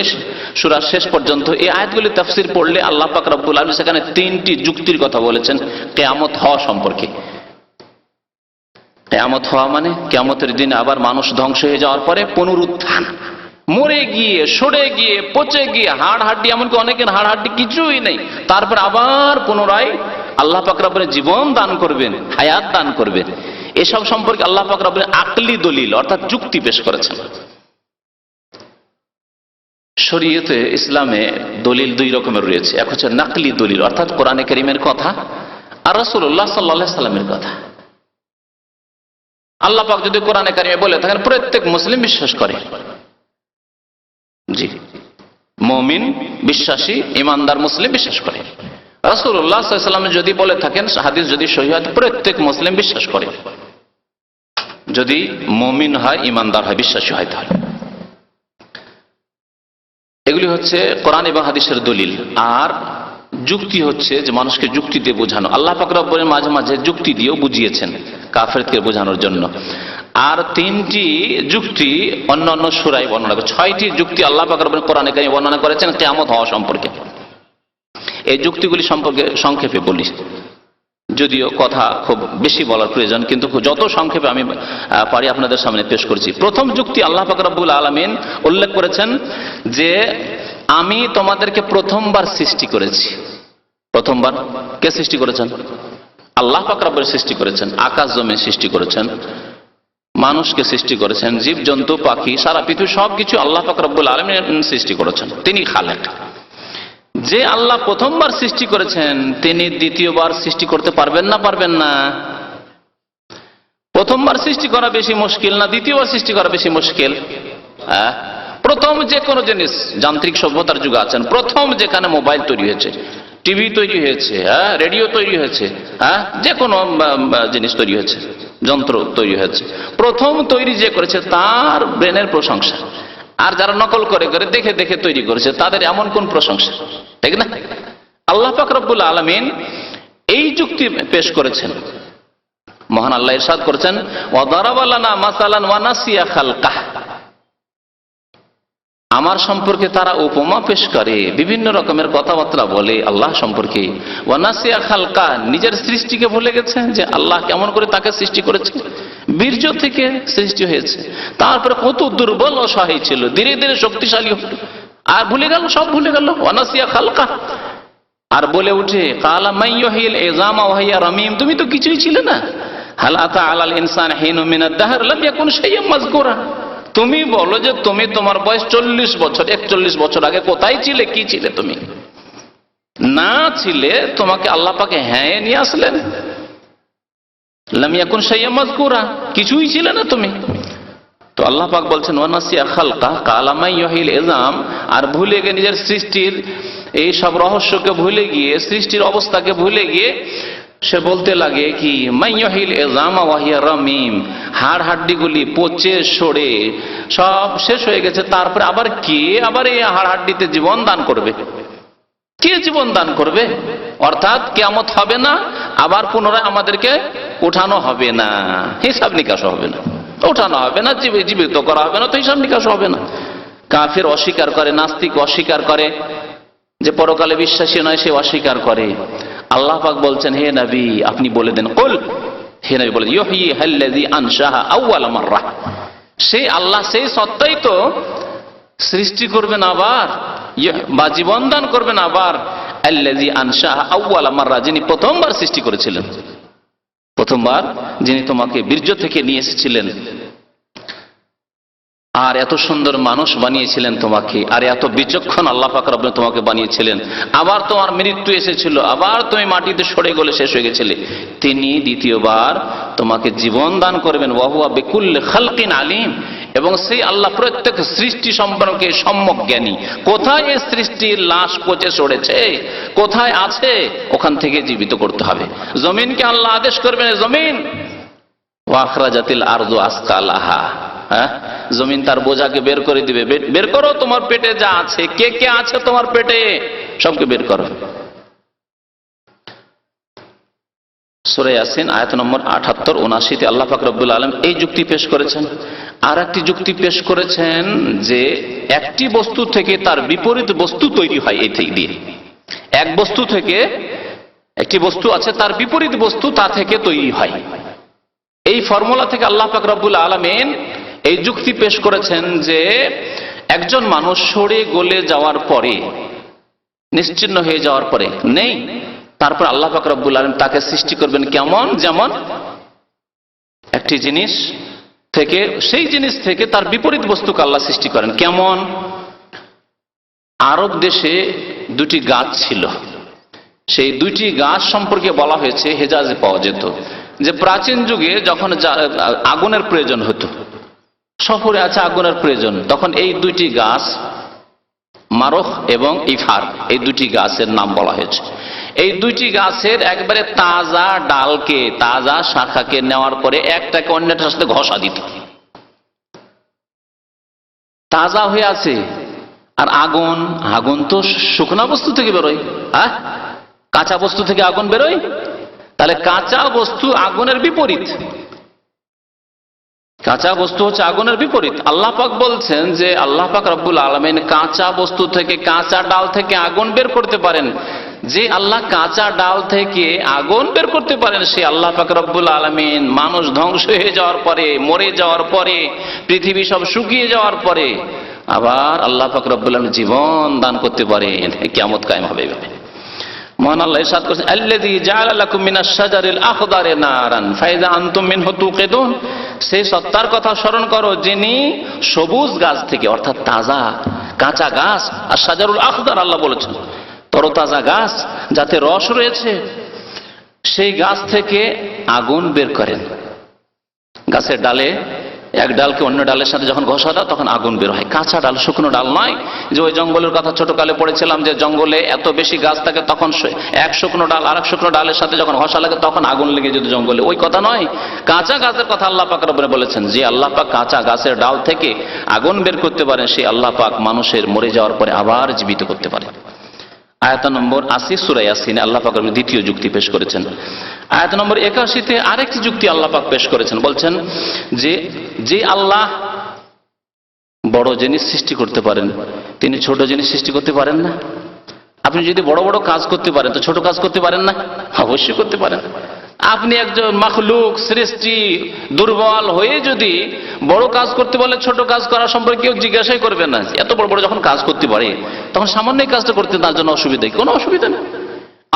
সূরার শেষ পর্যন্ত, এই আয়াতগুলি তাফসীর পড়লে আল্লাহ পাক রব্বুল আলামিন সেখানে তিনটি যুক্তির কথা বলেছেন কিয়ামত হওয়া সম্পর্কে। কিয়ামত হওয়া মানে কিয়ামতের দিনে আবার মানুষ ধ্বংস হয়ে যাওয়ার পরে পুনরুত্থান, মরে গিয়ে, সরে গিয়ে, পচে গিয়ে, হাড় হাড্ডি, এমনকি অনেকের হাড় হাড্ডি কিছুই নেই, তারপর আবার পুনরায় আল্লাহ পাক রব্বুল জীবন দান করবেন, হায়াত দান করবেন। এসব সম্পর্কে আল্লাহ পাক রব্বুল আকলি দলিল অর্থাৎ যুক্তি পেশ করেছেন। শরীয়তে ইসলামে দলিল দুই রকমের রয়েছে, এক হচ্ছে নাকলি দলিল অর্থাৎ কোরআনে কারীমের কথা, আর রাসূলুল্লাহ সাল্লাল্লাহু আলাইহি সাল্লামের কথা। আল্লাহ পাক যদি কোরআনে কারীমে বলে থাকেন, প্রত্যেক মুসলিম বিশ্বাস করে, জি, মুমিন, বিশ্বাসী, ইমানদার মুসলিম বিশ্বাস করে। রাসূলুল্লাহ সাল্লাল্লাহু আলাইহি সাল্লাম যদি বলে থাকেন, হাদিস যদি সহিহ হয়, প্রত্যেক মুসলিম বিশ্বাস করে, যদি মুমিন হয়, ইমানদার হয়, বিশ্বাসী হয়। তাহলে এগুলি হচ্ছে কোরআন এবং হাদিসের দলিল। আর যুক্তি হচ্ছে যে মানুষকে যুক্তি দিয়ে বোঝানো। আল্লাহ পাক রব্বুল মাঝে মাঝে যুক্তি দিয়েও বুঝিয়েছেন কাফেরকে বোঝানোর জন্য। আর তিনটি যুক্তি অন্য অন্য সূরায় বর্ণনা করে, 6টি যুক্তি আল্লাহ পাক রব্বুল কোরআনে কারীমে বর্ণনা করেছেন কিয়ামত হওয়া সম্পর্কে। এই যুক্তিগুলি সম্পর্কে সংক্ষেপে বলি, যদিও কথা খুব বেশি বলার প্রয়োজন, কিন্তু যত সংক্ষেপে আমি পারি আপনাদের সামনে পেশ করছি। প্রথম যুক্তি আল্লাহ পাক রব্বুল আলামিন উল্লেখ করেছেন যে আমি তোমাদেরকে প্রথমবার সৃষ্টি করেছি। প্রথমবার কে সৃষ্টি করেছেন? আল্লাহ পাক রব্বুল সৃষ্টি করেছেন। আকাশ জমিন সৃষ্টি করেছেন, মানুষকে সৃষ্টি করেছেন, জীব জন্তু পাখি সারা পৃথিবী সবকিছু আল্লাহ পাক রব্বুল আলামিন সৃষ্টি করেছেন। তিনি খালেক। যে আল্লাহ প্রথমবার সৃষ্টি করেছেন তিনি দ্বিতীয়বার সৃষ্টি করতে পারবেন না? পারবেন না। প্রথমবার সৃষ্টি করা বেশি মুশকিল না দ্বিতীয়বার সৃষ্টি করা বেশি মুশকিল? প্রথম যে কোনো জিনিস, যান্ত্রিক সভ্যতার যুগে আছেন, প্রথম যেখানে মোবাইল তৈরি হয়েছে, টিভি তৈরি হয়েছে, রেডিও তৈরি হয়েছে, যে কোনো জিনিস তৈরি হয়েছে, যন্ত্র তৈরি হয়েছে, প্রথম তৈরি যে করেছে তার ব্রেনের প্রশংসা। আর যারা নকল করে করে দেখে দেখে তৈরি করেছে তাদের এমন কোন প্রশংসা, ঠিক না? আল্লাহ পাক রব্বুল আলামিন এই যুক্তি পেশ করেছেন। মহান আল্লাহ ইরশাদ করেছেন, ওয়া দারাবা লানা মাসালান ওয়া নাসিয়া খালকাহ। আমার সম্পর্কে তারা উপমা পেশ করে, বিভিন্ন রকমের কথাবার্তা বলে আল্লাহ সম্পর্কে। ওয়া নাসিয়া খালকাহ, নিজের সৃষ্টিকে ভুলে গেছে যে আল্লাহ কেমন করে তাকে সৃষ্টি করেছে। বীর্য থেকে সৃষ্টি হয়েছে, তারপরে কত দুর্বল অসহায় ছিল, ধীরে ধীরে শক্তিশালী হল, আর ভুলে গেল, সব ভুলে গেল। ওয়া নাসিয়া খালকাহ, আর বলে উঠে কালা মাইয়ুহিল ইযামা ওয়া হিয়া রামীম, তুমি তো কিছুই ছিলে না। হাল আতা আলাল ইনসান হিনু মিনাদ দাহর লাম ইয়াকুন শাইয়্যান মাযকুরা। তুমি বলো যে তুমি, তোমার বয়স 40 বছর, 41 বছর আগে কোথায় ছিলে, কি ছিলে? তুমি না ছিলে, তোমাকে আল্লাহ পাকে হ্যাঁ নিয়ে আসলেন। লাম ইয়াকুন শাইয়্যান মাযকুরা, কিছুই ছিলে না তুমি। তো আল্লাহ পাক বলছেন ওয়ানাসিয়া খালকা কালা মান ইউহিল ইযাম, আর ভুলে গিয়ে নিজের সৃষ্টির এই সব রহস্যকে ভুলে গিয়ে, সৃষ্টির অবস্থাকে ভুলে গিয়ে সে বলতে লাগে কি মান ইউহিল ইযামা ওয়া হিয়া রামীম, হাড় হাড্ডিগুলি পচে সড়ে সব শেষ হয়ে গেছে, তারপরে আবার কে আবার এই হাড় হাড্ডিতে জীবন দান করবে? কে জীবন দান করবে? অর্থাৎ কিয়ামত হবে না, আবার পুনরায় আমাদেরকে উঠানো হবে না, হিসাব নিকাশ হবে না, ওঠানো হবে না, জীবিত করা হবে না, তো হিসাব নিকাশ হবে না। কাফের অস্বীকার করে, নাস্তিক অস্বীকার করে, যে পরকালে বিশ্বাসী নয় সে অস্বীকার করে। আল্লাহ পাক বলছেন হে নবী আপনি বলে দেন, কুল, হে নবী বলে ইউহয়ি আল্লাযী আনশাহা আউয়াল মাররা, সেই আল্লাহ সেই সত্তাই তো সৃষ্টি করবেন আবার, বা জীবন দান করবেন আবার। আল্লাযী আনশাহা আউয়াল মাররা, যিনি প্রথমবার সৃষ্টি করেছিলেন, প্রথমবার যিনি তোমাকে বীর্য থেকে নিয়ে এসেছিলেন, আর এত সুন্দর মানুষ বানিয়েছিলেন তোমাকে, আর এত বিচক্ষণ আল্লাহ পাক রব্বুল তোমাকে বানিয়েছিলেন, আবার তোমার মৃত্যু এসেছিল, আবার তুমি মাটিতে সরে গলে শেষ হয়ে গেছিলে, তিনি দ্বিতীয়বার তোমাকে জীবন দান করবেন। ওয়া হুয়া বিকুল্লি খালকিন আলিম, এবং সেই আল্লাহ প্রত্যেক সৃষ্টি সম্পর্কে সম্যক জ্ঞানী। কোথায় এই সৃষ্টির লাশ পচে সড়েছে, কোথায় আছে, ওখান থেকে জীবিত করতে হবে। জমিনকে আল্লাহ আদেশ করবেন, জমিন ওয়া আখরাজাতিল আরদু আসকালাহা, হ্যাঁ, জমিন তার বোঝাকে বের করে দিবে, বের করো তোমার পেটে যা আছে, কে কে আছে তোমার পেটে সবকে বের করো। সূরা ইয়াসিন আয়াত নম্বর 78-79 আল্লাহ পাক রব্বুল আলামিন এই যুক্তি পেশ করেছেন। আর একটি যুক্তি পেশ করেছেন যে একটি বস্তু থেকে তার বিপরীত বস্তু তৈরি হয়, এই থেকে দিয়ে এক বস্তু থেকে একটি বস্তু আছে, তার বিপরীত বস্তু তা থেকে তৈরি হয়। এই ফর্মুলা থেকে আল্লাহ পাক রব্বুল আলামিন এই যুক্তি পেশ করেছেন যে একজন মানুষ সরে গলে যাওয়ার পরে, নিশ্চিহ্ন হয়ে যাওয়ার পরে নেই, তারপর আল্লাহ পাক রব্বুল আলামিন তাকে সৃষ্টি করবেন কেমন, যেমন একটি জিনিস থেকে, সেই জিনিস থেকে তার বিপরীত বস্তুকে আল্লাহ সৃষ্টি করেন কেমন। আরব দেশে দুটি গাছ ছিল, সেই দুইটি গাছ সম্পর্কে বলা হয়েছে হেজাজে পাওয়া যেত, যে প্রাচীন যুগে যখন আগুনের প্রয়োজন হতো, সফরে আছে আগুনের প্রয়োজন, তখন এই দুইটি গাছ মারখ এবং ইফার, এই দুটি গাছের নাম বলা হয়েছে। এই দুইটি গাছের একবারে তাজা ডালকে, তাজা শাখাকে নেওয়ার পরে একটাকে অন্যটার সাথে ঘষা দিত, তাজা হয়ে আছে। আর আগুন, আগুন তো শুকনা বস্তু থেকে বেরোয়, হ্যাঁ, কাঁচা বস্তু থেকে আগুন বেরোয়, তাহলে কাঁচা বস্তু আগুনের বিপরীত, কাঁচা বস্তু হচ্ছে আগুনের বিপরীত। আল্লাহ পাক বলছেন যে আল্লাহ পাক রব্বুল আলামিন কাঁচা বস্তু থেকে, কাঁচা ডাল থেকে আগুন বের করতে পারেন। যে আল্লাহ কাঁচা ডাল থেকে আগুন বের করতে পারেন, সে আল্লাহ পাক রব্বুল আলামিন মানুষ ধ্বংস হয়ে যাওয়ার পরে, মরে যাওয়ার পরে, পৃথিবী সব শুকিয়ে যাওয়ার পরে আবার আল্লাহ পাক রব্বুল আলামিন জীবন দান করতে পারেন, কিয়ামত কায়েম হবে। মহান আল্লাহ ইরশাদ করেছেন আল্লাযী জাআলা লাকুম মিনাশ শাজারিল আখদারি নারান ফাইযা আনতুম মিনহু তুকিদুন, সেই সত্তার কথা স্মরণ করো যিনি সবুজ গাছ থেকে, অর্থাৎ তাজা কাঁচা গাছ, আর শাজারুল আখদার আল্লাহ বলেছেন তরতাজা গাছ যাতে রস রয়েছে, সেই গাছ থেকে আগুন বের করেন। গাছের ডালে এক ডালকে অন্য ডালের সাথে যখন ঘষা দাও তখন আগুন বের হয়, কাঁচা ডাল, শুকনো ডাল নয়। যে ওই জঙ্গলের কথা ছোটকালে পড়েছিলাম, যে জঙ্গলে এত বেশি গাছ থাকে, তখন এক শুকনো ডাল আর এক শুকনো ডালের সাথে যখন ঘষা লাগে তখন আগুন লেগে যেত জঙ্গলে, ওই কথা নয়। কাঁচা গাছের কথা আল্লাহ পাক রব্বুল বলেছেন, যে আল্লাহ পাক কাঁচা গাছের ডাল থেকে আগুন বের করতে পারেন, সেই আল্লাহ পাক মানুষের মরে যাওয়ার পরে আবার জীবিত করতে পারেন। আয়াত নম্বর 80 সূরা ইয়াসিনে আল্লাহ পাক দ্বিতীয় যুক্তি পেশ করেছেন। আয়াত নম্বর 81-তে আরেকটি যুক্তি আল্লাহ পাক পেশ করেছেন, বলছেন যে আল্লাহ বড় জিনিস সৃষ্টি করতে পারেন, তিনি ছোট জিনিস সৃষ্টি করতে পারেন না। আপনি যদি বড় বড় কাজ করতে পারেন তো ছোট কাজ করতে পারেন না? অবশ্যই করতে পারেন। আপনি একজন মাখলুক, সৃষ্টি, দুর্বল হয়ে যদি বড় কাজ করতে বলে, ছোট কাজ করা সম্পর্কে কেউ জিজ্ঞাসাই করবে না। এত বড় বড় যখন কাজ করতে পারে তখন সামান্য কাজটা করতে তার জন্য অসুবিধা, কোনো অসুবিধা নেই।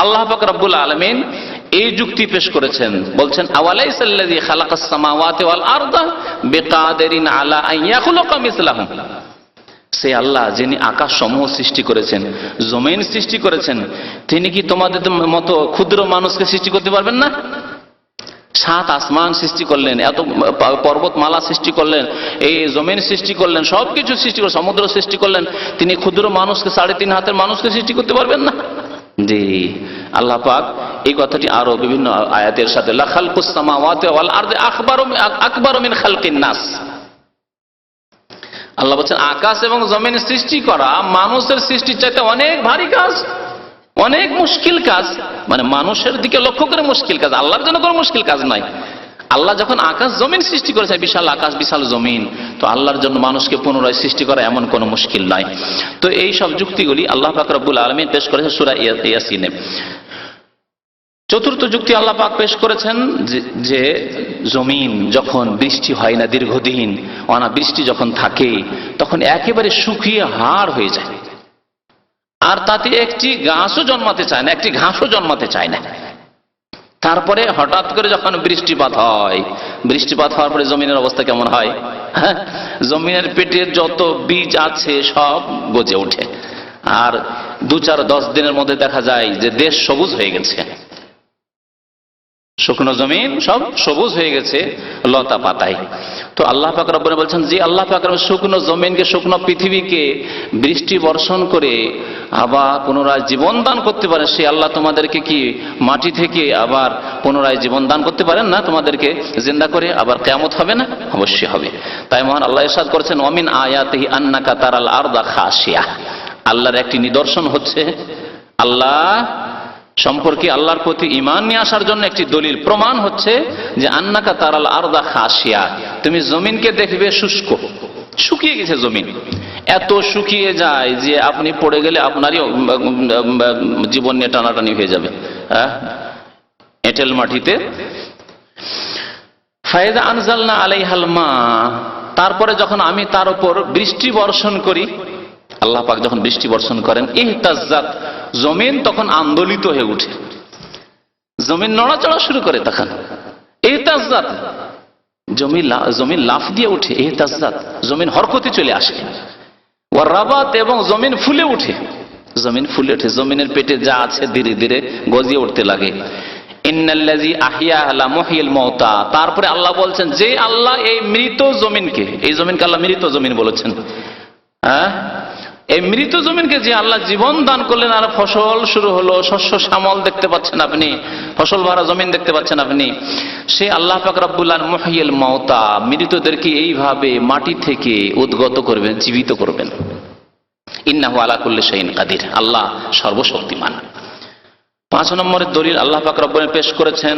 আল্লাহ পাক রব্বুল আলামিন এই যুক্তি পেশ করেছেন, বলছেন আওয়ালাইসাল্লাযী খালাকাস সামাওয়াতি ওয়াল আরদা বিকাদিরিন আলা আন ইয়াখলুকা মিসলাহুম, সে আল্লাহ যিনি আকাশ সমূহ সৃষ্টি করেছেন, জমিন সৃষ্টি করেছেন, তিনি কি তোমাদের মতো ক্ষুদ্র মানুষকে সৃষ্টি করতে পারবেন না? সাত আসমান সৃষ্টি করলেন, এত পর্বতমালা সৃষ্টি করলেন, এই জমিন সৃষ্টি করলেন, সবকিছু সৃষ্টি করলেন, সমুদ্র সৃষ্টি করলেন, তিনি ক্ষুদ্র মানুষকে 3.5 হাতের মানুষকে সৃষ্টি করতে পারবেন না? জি, আল্লাহ পাক এই কথাটি আরো বিভিন্ন আয়াতের সাথে লা খালকুস সামাওয়াতি ওয়াল আরদি আকবারু মিন খালকিন নাস, আল্লাহ বলছেন আকাশ এবং জমিন সৃষ্টি করা মানুষের সৃষ্টির চাইতে অনেক ভারী কাজ, অনেক মুশকিল কাজ। মানে মানুষের দিকে লক্ষ্য করে মুশকিল কাজ, আল্লাহর জন্য কোনো মুশকিল কাজ নাই। আল্লাহ যখন আকাশ জমিন সৃষ্টি করেছে, বিশাল আকাশ বিশাল জমিন, তো আল্লাহর জন্য মানুষকে পুনরায় সৃষ্টি করা এমন কোনো মুশকিল নাই। তো এই সব যুক্তিগুলি আল্লাহ পাক রব্বুল আলামিন পেশ করেছে সূরা ইয়াসিনে। চতুর্থ যুক্তি আল্লাহ পাক পেশ করেছেন যে জমিন যখন বৃষ্টি হয় না দীর্ঘদিন, অনাবৃষ্টি যখন থাকে, তখন একেবারে শুকিয়ে হাড় হয়ে যায়, আর তাতে একটি গাছও জন্মাতে চায় না, একটি ঘাসও জন্মাতে চায় না। তারপরে হঠাৎ করে যখন বৃষ্টিপাত হয়, বৃষ্টিপাত হওয়ার পরে জমিনের অবস্থা কেমন হয়? হ্যাঁ, জমিনের পেটে যত বীজ আছে সব গজে ওঠে, আর 2-4-10 দিনের মধ্যে দেখা যায় যে দেশ সবুজ হয়ে গেছে, শুকনো জমিন সব সবুজ হয়ে গেছে লতা পাতায়। তো আল্লাহ পাক রব্বুল বলছেন যে আল্লাহ পাক শুকনো জমিনকে, শুকনো পৃথিবীকে বৃষ্টি বর্ষণ করে আবার পুনরায় জীবন দান করতে পারেন, সে আল্লাহ তোমাদেরকে কি মাটি থেকে আবার পুনরায় জীবন দান করতে পারেন না? তোমাদেরকে জিন্দা করে আবার কিয়ামত হবে না? অবশ্যই হবে। তাই মহান আল্লাহ ইরশাদ করেছেন ওয়ামিন আয়াতিহি আন্নাকা তারাল আরদা খাশিয়া, আল্লাহর একটি নিদর্শন হচ্ছে, আল্লাহ সম্পর্কে আল্লাহর প্রতি ঈমান নিয়ে আসার জন্য একটি দলিল প্রমাণ হচ্ছে যে আন্নাকা তারাল আরদা খাশিয়া, তুমি জমিনকে দেখবে শুষ্ক, শুকিয়ে গেছে জমিন, এত শুকিয়ে যায় যে আপনি পড়ে গেলে আপনারই জীবন নিয়ে টানাটানি হয়ে যাবে এঁটেল মাটিতে। ফায়দা আনজালনা আলাইহাল মা, তারপরে যখন আমি তার উপর বৃষ্টি বর্ষণ করি, আল্লাহ পাক যখন বৃষ্টি বর্ষণ করেন, ইহতাজ্জাত, জমিন তখন আন্দোলিত হয়ে ওঠে, জমিন নড়াচড়া শুরু করে, তখন ইহতাজ্জাত, জমিন লাফ দিয়ে ওঠে, ইহতাজ্জাত, জমিন হরকতে চলে আসে, ওয়া রাবাত, এবং জমিন ফুলে ওঠে, জমিন ফুলে ওঠে, জমিনের পেটে যা আছে ধীরে ধীরে গজিয়ে উঠতে লাগে। ইন্নাল্লাযী আহইয়াহা লামুহয়িল মাউতা, তারপরে আল্লাহ বলছেন যে আল্লাহ এই মৃত জমিনকে, এই জমিনকে আল্লাহ মৃত জমিন বলেছেন, হ্যাঁ, এই মৃত জমিনকে যে আল্লাহ জীবন দান করলেন, আর ফসল শুরু হলো, শস্য শ্যামল দেখতে পাচ্ছেন আপনি, ফসল ভরা জমিন দেখতে পাচ্ছেন আপনি, সে আল্লাহ পাক রব্বুল আলামিন মুহয়িল মাউতা, মৃতদেরকে এইভাবে মাটি থেকে উদ্গত করবেন, জীবিত করবেন। ইন্নাহু আলা কুল্লি শাইইন কাদির, আল্লাহ সর্বশক্তিমান। 5 নম্বরের দলিল আল্লাহ পাক রব্বুল আলামিন পেশ করেছেন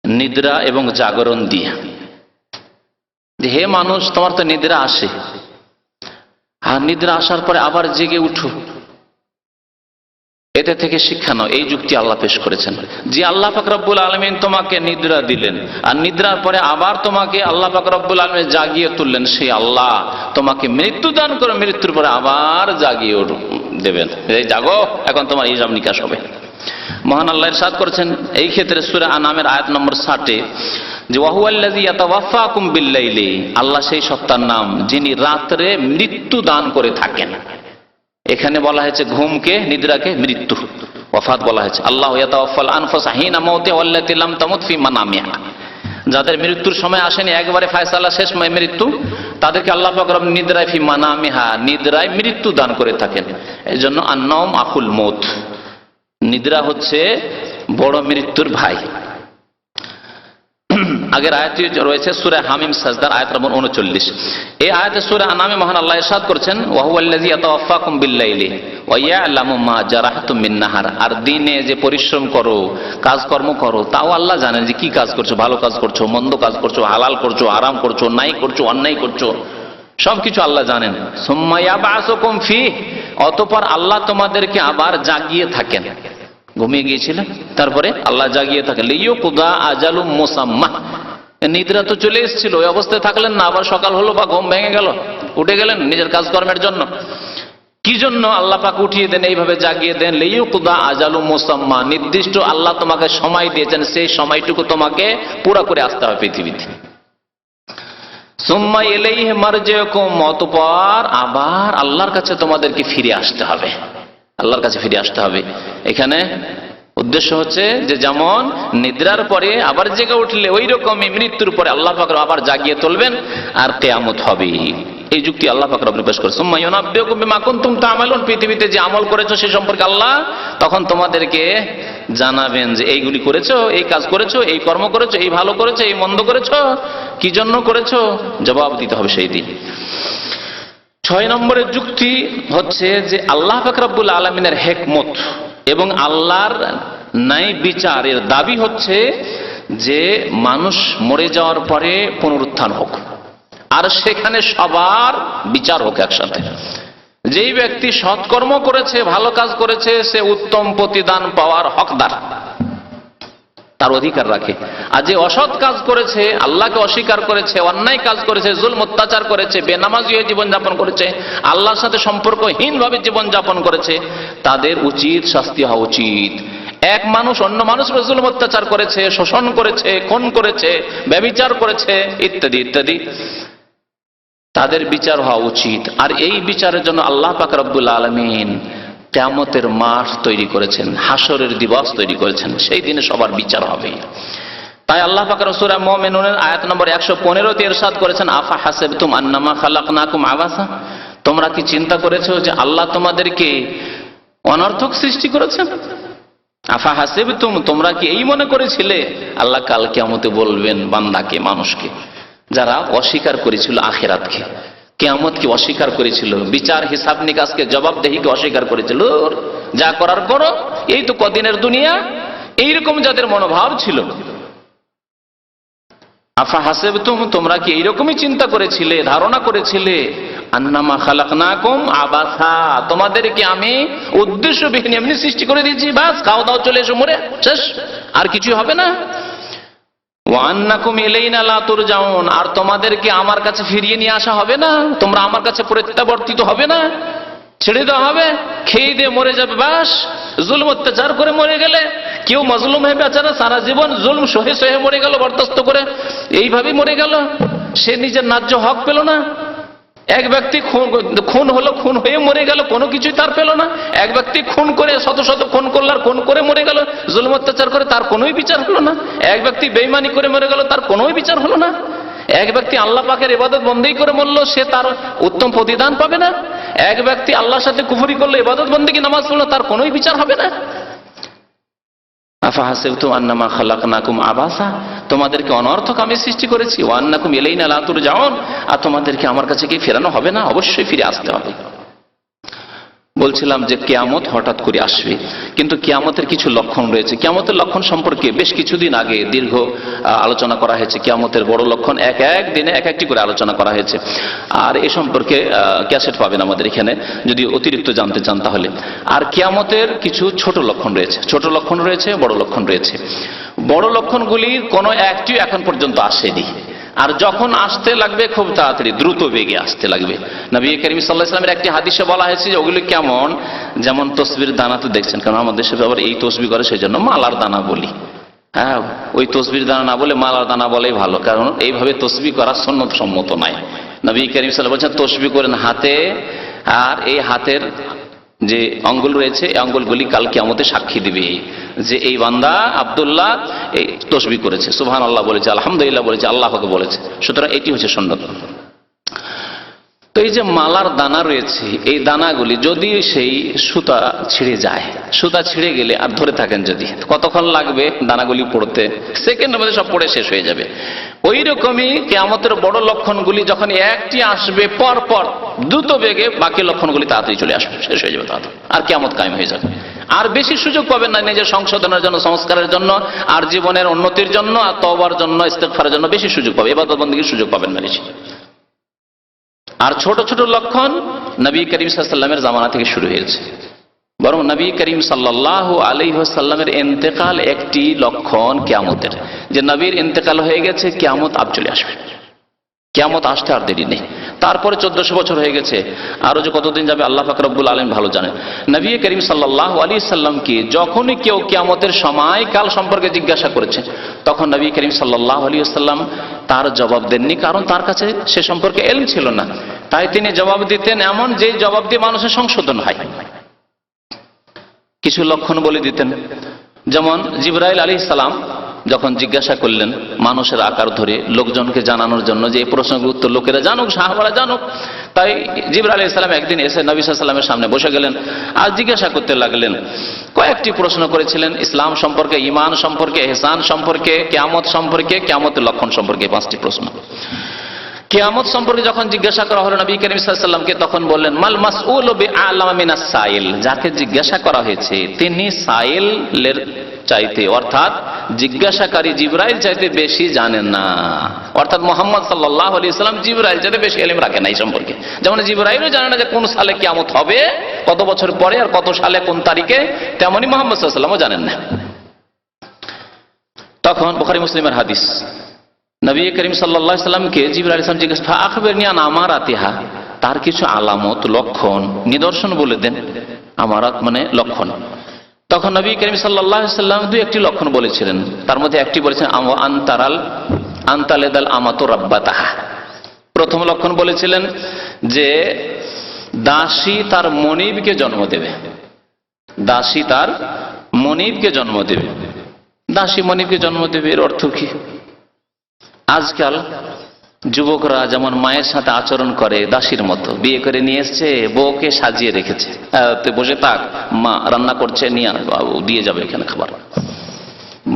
নিদ্রা এবং জাগরণ দিয়ে, যে হে মানুষ, তোমার তো নিদ্রা আসে, আর নিদ্রা আসার পরে আবার জেগে উঠো, এতে থেকে শিক্ষা নাও। এই যুক্তি আল্লাহ পেশ করেছেন যে আল্লাহ পাক রব্বুল আলামিন তোমাকে নিদ্রা দিলেন, আর নিদ্রার পরে আবার তোমাকে আল্লাহ পাক রব্বুল আলামিন জাগিয়ে তুললেন, সেই আল্লাহ তোমাকে মৃত্যু দান করে মৃত্যুর পরে আবার জাগিয়ে দেবেন, এই জাগো, এখন তোমার হিসাব নিকাশ হবে। মহান আল্লাহ ইরশাদ করেছেন এই ক্ষেত্রে সূরা আনামের আয়াত নম্বর 60 যে ওয়াহুয়াল্লাযী ইয়াতাওয়াফাকুম বিল্লাইলি, আল্লাহ সেই সত্তার নাম যিনি রাত্রে মৃত্যু দান করে থাকেন। এখানে বলা হয়েছে ঘুমকে, নিদ্রাকে মৃত্যু, ওয়াফাত বলা হয়েছে। আল্লাহু ইয়াতাওয়াফাল আনফুসা হিনা মাউতিহা ওয়াল্লাতী লাম তামুত ফি মানামিহা, যাদের মৃত্যুর সময় আসেনি, একবারে ফায়সালা শেষ মৃত্যু, তাদেরকে আল্লাহ পাক রব্বুল নিদ্রায় ফি মানামিহা, নিদ্রায় মৃত্যু দান করে থাকেন। এই জন্য আন-নাওম আখুল মউত, নিদ্রা হচ্ছে বড় মৃত্যুর ভাই। আগের আয়াতটি রয়েছে সূরা হামিম সাজদার আয়াত নম্বর 39। এই আয়াতে সূরা আনামে মহান আল্লাহ ইরশাদ করেছেন ওয়াহুয়াল্লাযী ইয়াতাওয়াফাকুম বিল্লাইলি ওয়া ইয়ালামু মা জারাহতুম মিন নাহার, আর দিনে যে পরিশ্রম করো, কাজকর্ম করো, তাও আল্লাহ জানেন যে কি কাজ করছো, ভালো কাজ করছো, মন্দ কাজ করছো, হালাল করছো, আরাম করছো, নাই করছো, অন্যায় করছো, সবকিছু আল্লাহ জানেন। সুম্মা ইয়াবআসুকুম ফীহ, অতঃপর আল্লাহ তোমাদেরকে আবার জাগিয়ে থাকেন, ঘুমিয়ে গিয়েছিলেন তারপরে আল্লাহ জাগিয়ে থাকেন। লিইয়ুকদা আজালুম মুসাম্মা, নিদ্রা তো চলে এসেছিল, ওই অবস্থায় থাকলেন না, আবার সকাল হলো বা ঘুম ভেঙে গেল, উঠে গেলেন নিজের কাজকর্মের জন্য। কি জন্য আল্লাহ পাক উঠিয়ে দেন, এইভাবে জাগিয়ে দেন? লিইয়ুকদা আজালুম মুসাম্মা, নির্দিষ্ট আল্লাহ তোমাকে সময় দিয়েছেন, সেই সময়টুকু তোমাকে পুরো করে আসতে হবে পৃথিবীতে। সুম্মা ইলাইহি মারজিউকুম, অতঃপর আবার আল্লাহর কাছে তোমাদেরকে ফিরে আসতে হবে, আল্লাহর কাছে ফিরে আসতে হবে। এখানে উদ্দেশ্য হচ্ছে যে যেমন নিদ্রার পরে আবার জেগে উঠলে ওই রকমই মৃত্যুর পরে আল্লাহ পাক আবার জাগিয়ে তুলবেন আর কিয়ামত হবে। এই যুক্তি আল্লাহ পাক রব্বুল পেশ করেছেন। সুম্মা ইউনাব্বিউকুম বিমা কুনতুম তা'মালুন, পৃথিবীতে যে আমল করেছো সে সম্পর্কে আল্লাহ তখন তোমাদেরকে জানাবেন যে এইগুলি করেছো, এই কাজ করেছো, এই কর্ম করেছো, এই ভালো করেছো, এই মন্দ করেছো, কি জন্য করেছো, জবাব দিতে হবে সেই দিন। 6 নম্বরের যুক্তি হচ্ছে যে আল্লাহ পাক রব্বুল আলামিনের হিকমত এবং আল্লাহর ন্যায় বিচারের দাবি হচ্ছে যে মানুষ মরে যাওয়ার পরে পুনরুত্থান হোক আর সেখানে সবার বিচার হোক একসাথে। যেই ব্যক্তি সৎকর্ম করেছে, ভালো কাজ করেছে, সে উত্তম প্রতিদান পাওয়ার হকদার, তার অধিকার রাখে। আর যে অসৎ কাজ করেছে, আল্লাহকে অস্বীকার করেছে, অন্যায় কাজ করেছে, জুলম অত্যাচার করেছে, বেনামাজি হয়ে জীবনযাপন করেছে, আল্লাহর সাথে সম্পর্কহীনভাবে জীবনযাপন করেছে, তাদের উচিত শাস্তি হওয়া উচিত। এক মানুষ অন্য মানুষকে জুলম অত্যাচার করেছে, শোষণ করেছে, খুন করেছে, ব্যভিচার করেছে, ইত্যাদি ইত্যাদি, তাদের বিচার হওয়া উচিত। আর এই বিচারের জন্য আল্লাহ পাক রব্বুল আলামিন কিয়ামতের মাঠ তৈরি করেছেন, হাসরের দিবস তৈরি করেছেন, সেই দিনে সবার বিচার হবে। তাই আল্লাহ পাক সূরা মুমিনুনের আয়াত নম্বর 115 তে ইরশাদ করেছেন, আফা হাসিবতুম আন্নামা খালাকনাকুম আবাসা, তোমরা কি চিন্তা করেছো যে আল্লাহ তোমাদেরকে অনর্থক সৃষ্টি করেছেন? আফা হাসিবতুম, তোমরা কি এই মনে করেছিলে? আল্লাহ কাল কিয়ামতে বলবেন বান্দাকে, মানুষকে, যারা অস্বীকার করেছিল আখিরাতকে, কিয়ামতকে অস্বীকার করেছিল, বিচার হিসাব নিকাশকে, জবাবদেহিকে অস্বীকার করেছিল, যা করার করো, এই তো কদিনের দুনিয়া, এইরকম যাদের মনোভাব ছিল। আফা হাসিবতুম, তোমরা কি এইরকমই চিন্তা করেছিলে, ধারণা করেছিলে, আন্নামা খালাকনাকুম আবাসা, তোমাদেরকে আমি উদ্দেশ্যবিহীন এমনি সৃষ্টি করে দিয়েছি, বাস খাও দাও চলে এসো মরে শেষ, আর কিছু হবে না। ওয়া আন্নাকুম ইলাইনা লা তুরজাউন, আর তোমাদেরকে আমার কাছে ফিরিয়ে নিয়ে আসা হবে না, তোমরা আমার কাছে প্রত্যাবর্তিত হবে না, ছেড়ে দেওয়া হবে, খেয়ে দিয়ে মরে যাবে বাস। জুলম অত্যাচার করে মরে গেলে, কেউ মজলুম হয়ে বেচারা সারা জীবন জুলম সহে সহে মরে গেল, বরদাস্ত করে এইভাবেই মরে গেল, সে নিজের ন্যায্য হক পেল না। এক ব্যক্তি খুন হলো, খুন হয়ে মরে গেল, কোনো কিছুই তার পেল না। এক ব্যক্তি খুন করে শত শত খুন করল, আর খুন করে মরে গেল, জুলম অত্যাচার করে, তার কোনোই বিচার হলো না। এক ব্যক্তি বেঈমানি করে মরে গেল, তার কোনোই বিচার হলো না। এক ব্যক্তি আল্লাহ পাকের ইবাদত বন্দেগী করে মরল, সে তার উত্তম প্রতিদান পাবে না। এক ব্যক্তি আল্লাহর সাথে কুফরি করলো, ইবাদত বন্দেগী নামাজ পড়লো, তার কোনোই বিচার হবে না। আফা হাসিবতুম আন্নামা খালাকনাকুম আবাসা, তোমাদেরকে অনর্থক আমি সৃষ্টি করেছি, ওয়া আন্নাকুম ইলাইনা লা তুরজাউন, আর তোমাদেরকে আমার কাছে কি ফেরানো হবে না? অবশ্যই ফিরে আসতে হবে। বলছিলাম যে কিয়ামত হঠাৎ করে আসবে, কিন্তু কিয়ামতের কিছু লক্ষণ রয়েছে। কিয়ামতের লক্ষণ সম্পর্কে বেশ কিছুদিন আগে দীর্ঘ আলোচনা করা হয়েছে। কিয়ামতের বড় লক্ষণ এক এক দিনে এক একটি করে আলোচনা করা হয়েছে, আর এ সম্পর্কে ক্যাসেট পাবেন আমাদের এখানে যদি অতিরিক্ত জানতে চান তাহলে। আর কিয়ামতের কিছু ছোট লক্ষণ রয়েছে, ছোট লক্ষণ রয়েছে, বড় লক্ষণ রয়েছে। বড় লক্ষণগুলির কোনো একটি এখন পর্যন্ত আসেনি, আর যখন আসতে লাগবে খুব তাড়াতাড়ি দ্রুত বেগে আসতে লাগবে। নবী করিম সাল্লাল্লাহু আলাইহি ওয়াসাল্লামের একটি হাদিসে বলা হয়েছে যে ওগুলি কেমন, যেমন তসবির দানা তো দেখছেন, কারণ আমাদের দেশে আবার এই তসবি করে, সেই জন্য মালার দানা বলি। হ্যাঁ, ওই তসবির দানা না বলে মালার দানা বলেই ভালো, কারণ এইভাবে তসবি করা সুন্নত সম্মত নয়। নবী করিম সাল্লাল্লাহু আলাইহি ওয়াসাল্লাম বলছেন তসবি করেন হাতে, আর এই হাতের যে আঙ্গুল রয়েছে এই আঙ্গুলগুলি কাল কিয়ামতে সাক্ষী দিবে যে এই বান্দা আব্দুল্লাহ এই তসবিহ করেছে, সুবহানাল্লাহ বলেছে, আলহামদুলিল্লাহ বলেছে, আল্লাহকে বলেছে। সুতরাং এটি হচ্ছে সুন্নত। তো এই যে মালার দানা রয়েছে, এই দানাগুলি যদি সেই সুতা ছিঁড়ে যায়, সুতা ছিঁড়ে গেলে আর ধরে থাকেন যদি, কতক্ষণ লাগবে দানাগুলি পড়তে? সেকেন্ডের মধ্যে সব পড়ে শেষ হয়ে যাবে। ওই রকমই কিয়ামতের বড় লক্ষণগুলি যখন একটি আসবে, পর পর দ্রুত বেগে বাকি লক্ষণগুলি তাড়াতাড়ি চলে আসবে, শেষ হয়ে যাবে তাড়াতাড়ি, আর কিয়ামত কায়েম হয়ে যাবে। আর বেশি সুযোগ পাবেন না নিজের সংশোধনের জন্য, সংস্কারের জন্য, আর জীবনের উন্নতির জন্য, আর তওবার জন্য, ইস্তেগফারের জন্য বেশি সুযোগ পাবে, ইবাদত বন্দেগীর সুযোগ পাবেন না বেশি। আর ছোট ছোট লক্ষণ নবী করিম সাল্লাল্লাহু আলাইহি ওয়াসাল্লামের জামানা থেকে শুরু হয়েছে, বরং নবী করিম সাল্লাল্লাহু আলাইহি ওয়াসাল্লামের ইন্তেকাল একটি লক্ষণ কিয়ামতের, যে নবীর ইন্তেকাল হয়ে গেছে, কিয়ামত আব চলে আসবে, কিয়ামত আসতে আর দেরি নেই। তারপরে 1400 বছর হয়ে গেছে, আরো যে কতদিন যাবে আল্লাহ পাক রব্বুল আলামিন ভালো জানেন। নবী করিম সাল্লাল্লাহু আলাইহি ওয়াসাল্লামকে যখনই কেউ কিয়ামতের সময় কাল সম্পর্কে জিজ্ঞাসা করেছে, তখন নবী করিম সাল্লাল্লাহু আলাইহি ওয়াসাল্লাম তার জবাব দেননি, কারণ তার কাছে সে সম্পর্কে ইলম ছিল না। তাই তিনি জবাব দিতেন এমন যে জবাব দিয়ে মানুষের সংশোধন হয়। কিছু লক্ষণ বলে দিতেন, যেমন জিবরাইল আলাইহিস সালাম যখন জিজ্ঞাসা করলেন মানুষের আকার ধরে লোকজনকে জানানোর জন্য যে এই প্রশ্নের উত্তর লোকেরা জানুক, সাহাবারা জানুক, তাই জিবরাইল আলাইহিস সালাম একদিন এসে নবী সাল্লাল্লাহু আলাইহি ওয়াসাল্লামের সামনে বসে গেলেন আর জিজ্ঞাসা করতে লাগলেন। কয়েকটি প্রশ্ন করেছিলেন, ইসলাম সম্পর্কে, ঈমান সম্পর্কে, ইহসান সম্পর্কে, কিয়ামত সম্পর্কে, কিয়ামতের লক্ষণ সম্পর্কে, 5টি প্রশ্ন। কিয়ামত সম্পর্কে যখন জিজ্ঞাসা করা হলো নবী করিম সাল্লাল্লাহু আলাইহি ওয়াসাল্লামকে, তখন বললেন মাল মাসউলু বিআলামা মিনাস সাইল, যাকে জিজ্ঞাসা করা হয়েছে তিনি সাইলের চাইতে, অর্থাৎ জিজ্ঞাসাকারী জিবরাইল চাইতে বেশি জানেন না। অর্থাৎ মুহাম্মদ সাল্লাল্লাহু আলাইহি ওয়াসাল্লাম জিবরাইল চাইতে বেশি ইলম রাখেন এই সম্পর্কে। যেমন জিবরাইলও জানে না যে কোন সালে কিয়ামত হবে, কত বছর পরে আর কত সালে কোন তারিখে, তেমনি মুহাম্মদ সাল্লাল্লাহু আলাইহি ওয়াসাল্লামও জানেন না। তখন বুখারী মুসলিমের হাদিস, নবী করিম সাল্লাল্লাহু আলাইহি ওয়াসাল্লামকে জিবরাইল আলাইহিস সালাম জিজ্ঞাসা, আখবিরনি আন আমারাতিহা, তার কিছু আলামত, লক্ষণ, নিদর্শন বলে দেন। আমারাত মানে লক্ষণ। তখন নবী করিম সাল্লাল্লাহু আলাইহি ওয়াসাল্লাম দুই একটি লক্ষণ বলেছিলেন, তার মধ্যে একটি বলেছেন আনতালেদাল আমাতু রাব্বাতাহা। প্রথম লক্ষণ বলেছিলেন যে দাসী তার মনিবকে জন্ম দেবে, দাসী তার মনিবকে জন্ম দেবে। দাসী মনিবকে জন্ম দেবে, এর অর্থ কি? আজকাল যুবকরা যেমন মায়ের সাথে আচরণ করে দাসীর মতো, বিয়ে করে নিয়ে এসছে, বউকে সাজিয়ে রেখেছে, তুই বসে থাক, মা রান্না করছে, নিয়ে দিয়ে যাবে এখানে খাবার।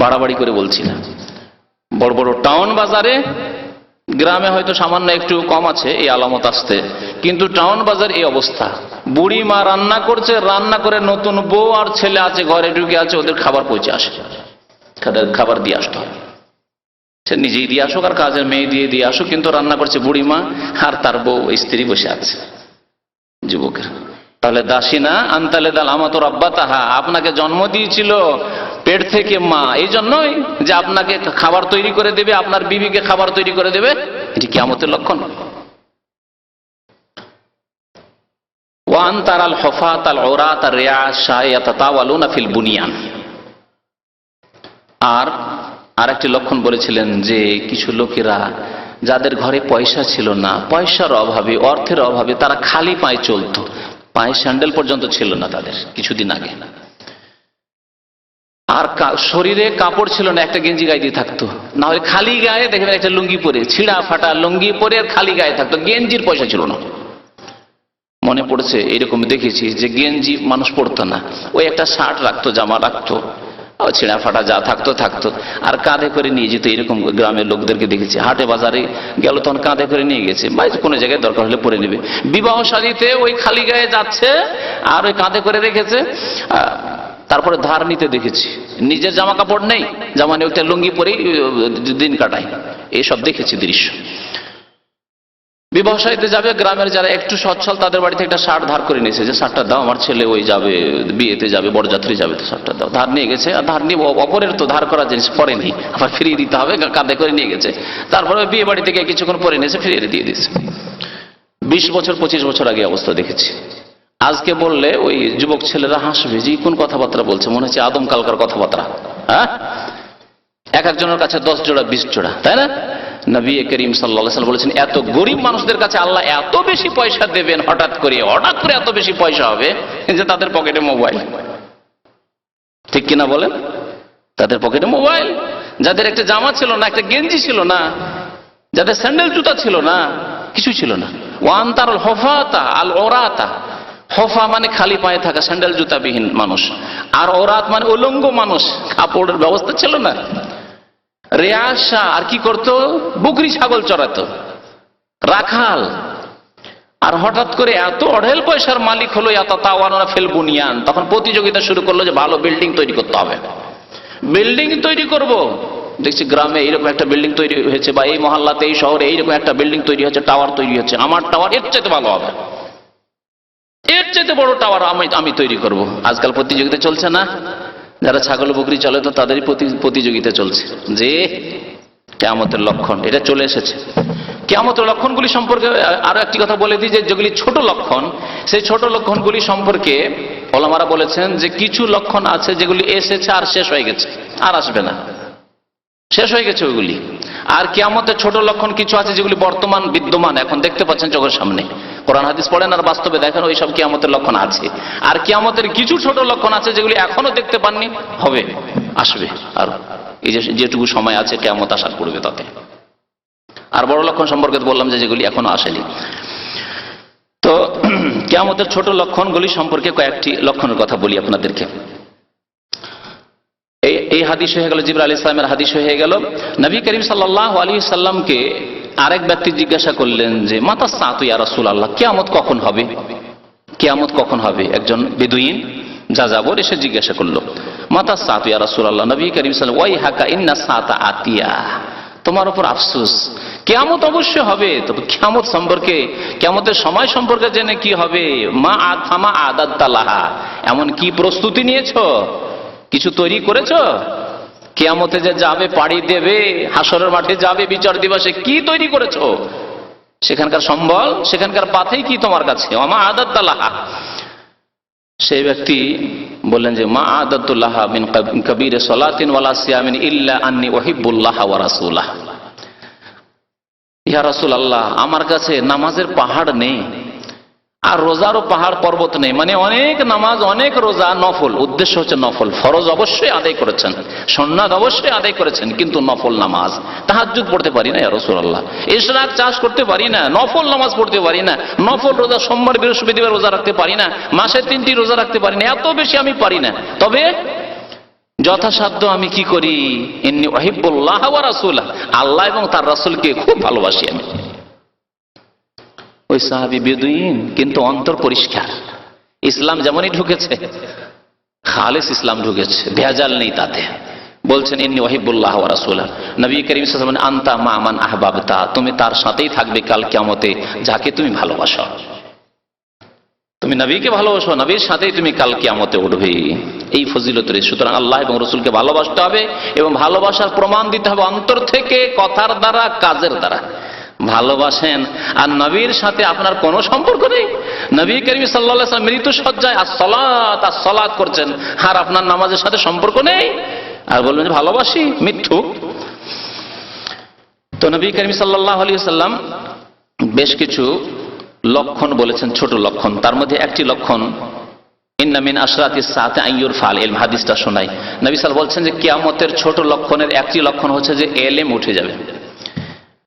বাড়াবাড়ি করে বলছি না, বড় বড় টাউন বাজারে, গ্রামে হয়তো সামান্য একটু কম আছে এই আলামত আসতে, কিন্তু টাউন বাজার এই অবস্থা। বুড়ি মা রান্না করছে, রান্না করে নতুন বউ আর ছেলে আছে ঘরে ঢুকে আছে, ওদের খাবার পৌঁছে আসে, খাবার দিয়ে আসতে হবে। সে নিজেই দিয়ে আসুক আর কাজের মেয়ে দিয়ে আসুক, কিন্তু রান্না করছে বুড়িমা আর তার বউ স্ত্রী বসে আছে যুবকের। তাহলে দাসী না, আনতালেদাল আমাতু রাব্বাতাহা, আপনাকে জন্ম দিয়েছিল পেট থেকে মা, এই জন্যই যে আপনাকে খাবার তৈরি করে দেবে, আপনার বিবিকে খাবার তৈরি করে দেবে। এটি কিয়ামতের লক্ষণ। ওয়ান তারাল হুফাত আল উরাত আর রিয়াশা ইয়াতাতাওয়ালুনা ফিল বুনিয়ান। আর একটি লক্ষণ বলেছিলেন যে কিছু লোকেরা যাদের ঘরে পয়সা ছিল না, পয়সার অভাবে, অর্থের অভাবে তারা খালি পায়ে চলতো, পায়ে স্যান্ডেল পর্যন্ত ছিল না তাদের কিছুদিন আগে, আর শরীরে কাপড় ছিল না, একটা গেঞ্জি গায়ে দিয়ে থাকতো, না হলে খালি গায়ে দেখবেন একটা লুঙ্গি পরে, ছিঁড়া ফাটা লুঙ্গি পরে আর খালি গায়ে থাকতো, গেঞ্জির পয়সা ছিল না। মনে পড়েছে এরকম দেখেছি যে গেঞ্জি মানুষ পরতো না, ওই একটা শার্ট রাখতো, জামা রাখতো, ছিঁড়া ফাটা যা থাকতো, আর কাঁধে করে নিয়ে যেত। এরকম গ্রামের লোকদেরকে দেখেছি, হাটে বাজারে গেল তখন কাঁধে করে নিয়ে গেছে, বা কোনো জায়গায় দরকার হলে পরে নেবে। বিবাহ শাদীতে ওই খালি গায়ে যাচ্ছে আর ওই কাঁধে করে রেখেছে। তারপরে ধার নিতে দেখেছি, নিজের জামা কাপড় নেই, জামা নেই, একটা লুঙ্গি পরেই দিন কাটায়, এইসব দেখেছি দৃশ্য। বিবাহ শাদীতে যাবে, গ্রামের যারা একটু সচ্ছল তাদের বাড়িতে একটা শার্ট ধার করে নিয়েছে, যে শার্টটা দাও, আমার ছেলে ওই যাবে বিয়েতে যাবে, বরযাত্রী যাবে, তো শার্টটা দাও। ধার নিয়ে গেছে, আর ধার নিয়ে অপরের তো ধার করা জিনিস পরেনি, আবার ফিরিয়ে দিতে হবে, কাঁধে করে নিয়ে গেছে। তারপরে বিয়ে বাড়ি থেকে কিছুক্ষণ পরে নিয়েছে, ফিরিয়ে দিয়ে দিয়েছে। 20 বছর 25 বছর আগে অবস্থা দেখেছি। আজকে বললে ওই যুবক ছেলেরা হাসবে যে কোন কথাবার্তা বলছে, মনে হচ্ছে আদম কালকার কথাবার্তা। হ্যাঁ, এক একজনের কাছে 10 জোড়া 20 জোড়া, তাই না? নবী করিম সাল্লাল্লাহু আলাইহি ওয়াসাল্লাম বলেছেন এত গরিব মানুষদের কাছে আল্লাহ এত বেশি পয়সা দেবেন, হঠাৎ করে এত বেশি পয়সা হবে যে তাদের পকেটে মোবাইল। ঠিক কিনা বলেন? তাদের পকেটে মোবাইল, যাদের একটা জামা ছিল না, একটা গেঞ্জি ছিল না, যাদের স্যান্ডেল জুতা ছিল না, কিছু ছিল না। ওয়ান তারাল হুফাতা আল উরাতা, হফা মানে খালি পায়ে থাকা, স্যান্ডেল জুতাবিহীন মানুষ, আর ওরাত মানে উলঙ্গ মানুষ, কাপড়ের ব্যবস্থা ছিল না। রিয়াশা, আর কি করতো? বকরি ছাগল চড়াতো, রাখাল। আর হঠাৎ করে এত অঢেল পয়সার মালিক হলো, ইয়াতাতাওয়ালুনা ফিল বুনিয়ান, তখন প্রতিযোগিতা শুরু করলো যে ভালো বিল্ডিং তৈরি করতে হবে, বিল্ডিং তৈরি করব। দেখছি গ্রামে এইরকম একটা বিল্ডিং তৈরি হয়েছে, বা এই মহল্লাতে, এই শহরে এইরকম একটা বিল্ডিং তৈরি হচ্ছে, টাওয়ার তৈরি হচ্ছে, আমার টাওয়ার এর চাইতে ভালো হবে, এর চাইতে বড় টাওয়ার আমি তৈরি করব। আজকাল প্রতিযোগিতা চলছে না? যারা ছাগল বকরি চলে তো তাদেরই প্রতিযোগিতা চলছে, যে কিয়ামতের লক্ষণ এটা চলে এসেছে। কিয়ামতের লক্ষণগুলি সম্পর্কে আরো একটি কথা বলে দিই, যে যেগুলি ছোট লক্ষণ, সেই ছোট লক্ষণগুলি সম্পর্কে ওলামারা বলেছেন যে কিছু লক্ষণ আছে যেগুলি এসেছে আর শেষ হয়ে গেছে, আর আসবে না, শেষ হয়ে গেছে ওইগুলি। আর কিয়ামতের ছোট লক্ষণ কিছু আছে যেগুলি বর্তমান বিদ্যমান, এখন দেখতে পাচ্ছেন চোখের সামনে। কোরআন হাদিস পড়েন আর বাস্তবে দেখেন ওই সব কিয়ামতের লক্ষণ আছে। আর কিয়ামতের কিছু ছোট লক্ষণ আছে যেগুলি এখনো দেখতে পাননি, হবে, আসবে। আর এই যেটুকু সময় আছে কিয়ামত আসার পূর্বে তাতে। আর বড় লক্ষণ সম্পর্কে বললাম যে যেগুলি এখনো আসেনি। তো কিয়ামতের ছোট লক্ষণগুলি সম্পর্কে কয়েকটি লক্ষণের কথা বলি আপনাদেরকে। এই হাদিস হয়ে গেল, জিবরাইল আলাইহিস সালামের হাদিস হয়ে গেল। নবী করিম সাল্লাল্লাহু আলাইহি সাল্লামকে আরেক ব্যক্তি জিজ্ঞাসা করলেন যে মাতা সাতু ইয়া রাসূলুল্লাহ, কিয়ামত কখন হবে, কিয়ামত কখন হবে? একজন বেদুইন যাযাবর এসে জিজ্ঞাসা করলো, মাতা সাতু ইয়া রাসূলুল্লাহ। নবী করিম সাল্লাল্লাহু আলাইহি ওয়াসাল্লাম, ওয়াই হাকা ইন্না সাতা আতিয়া, তোমার উপর আফসোস, কিয়ামত অবশ্যই হবে। তবে কিয়ামত সম্পর্কে, কিয়ামতের সময় সম্পর্কে জেনে কি হবে? মা আথামা আদাত্তালাহা, এমন কি প্রস্তুতি নিয়েছো, কিছু তৈরি করেছো? কিয়ামতে যে যাবে, পাড়ি দেবে, হাসরের মাঠে যাবে, বিচার দিবসে কি তৈরি করেছো? সেখানকার সম্বল, সেখানকার পাথেই কি তোমার কাছে? মা আদাত্তালাহা। সেই ব্যক্তি বললেন যে মা আদাতুল্লাহা মিন কবির সালাতিন ওয়ালা সিয়ামিন ইল্লা আন্নী উহিব্বুল্লাহ ওয়া রাসূলাহ। ইয়া রাসূলুল্লাহ, আমার কাছে নামাজের পাহাড় নেই আর রোজারও পাহাড় পর্বত নেই। মানে অনেক নামাজ, অনেক রোজা নফল, উদ্দেশ্য হচ্ছে নফল। ফরজ অবশ্যই আদায় করেছেন, সুন্নাত অবশ্যই আদায় করেছেন, কিন্তু নফল নামাজ, তাহাজ্জুদ পড়তে পারি না ইয়া রাসূলুল্লাহ, ইশরাক চাষ করতে পারি না, নফল নামাজ পড়তে পারি না, নফল রোজা সোমবার বৃহস্পতিবার রোজা রাখতে পারি না, মাসে 3টি রোজা রাখতে পারি না, এত বেশি আমি পারি না। তবে যথাসাধ্য আমি কি করি? ইন্নী উহিব্বুল্লাহ ওয়া রাসূলাহ, আল্লাহ এবং তার রাসূলকে খুব ভালোবাসি আমি। ওই সাহাবী বেদুইন, কিন্তু অন্তর পরিষ্কার, ইসলাম যেমনই ঢুকেছে, খালেস ইসলাম ঢুকেছে, ভেজাল নেই তাতে। বলছেন ইন্নী উহিব্বুল্লাহ ওয়া রাসূলাহ। নবী করিম সাল্লাল্লাহু আলাইহি ওয়াসাল্লাম, আনতা মা মান আহবাবতা, তুমি তার সাথেই থাকবে কাল কিয়ামতে যাকে তুমি ভালোবাসো। তুমি নবীকে ভালোবাসো, নবীর সাথেই তুমি কাল কিয়ামতে উঠবে। এই ফজিলতের। সুতরাং আল্লাহ এবং রাসূলকে ভালোবাসতে হবে এবং ভালোবাসার প্রমাণ দিতে হবে অন্তর থেকে, কথার দ্বারা, কাজের দ্বারা। ভালোবাসেন আর নবীর সাথে আপনার কোনো সম্পর্ক নেই, নবী করিম সাল্লাল্লাহু আলাইহি ওয়াসাল্লাম মৃত্যু সজ্জায় আসসালাত করছেন আর আপনার নামাজের সাথে সম্পর্ক নেই, আর বলবেন যে ভালোবাসি, মিথ্যু। তো নবী করিম সাল্লাল্লাহু আলাইহি ওয়াসাল্লাম বেশ কিছু লক্ষণ বলেছেন, ছোট লক্ষণ। তার মধ্যে একটি লক্ষণ, ইন্না মিন আশরাতিস সাআতি আন ইউরফাল ইলম, হাদিসটা শোনাই। নবী সাল্লাল্লাহু বলছেন যে কিয়ামতের ছোট লক্ষণের একটি লক্ষণ হচ্ছে যে এলেম উঠে যাবে।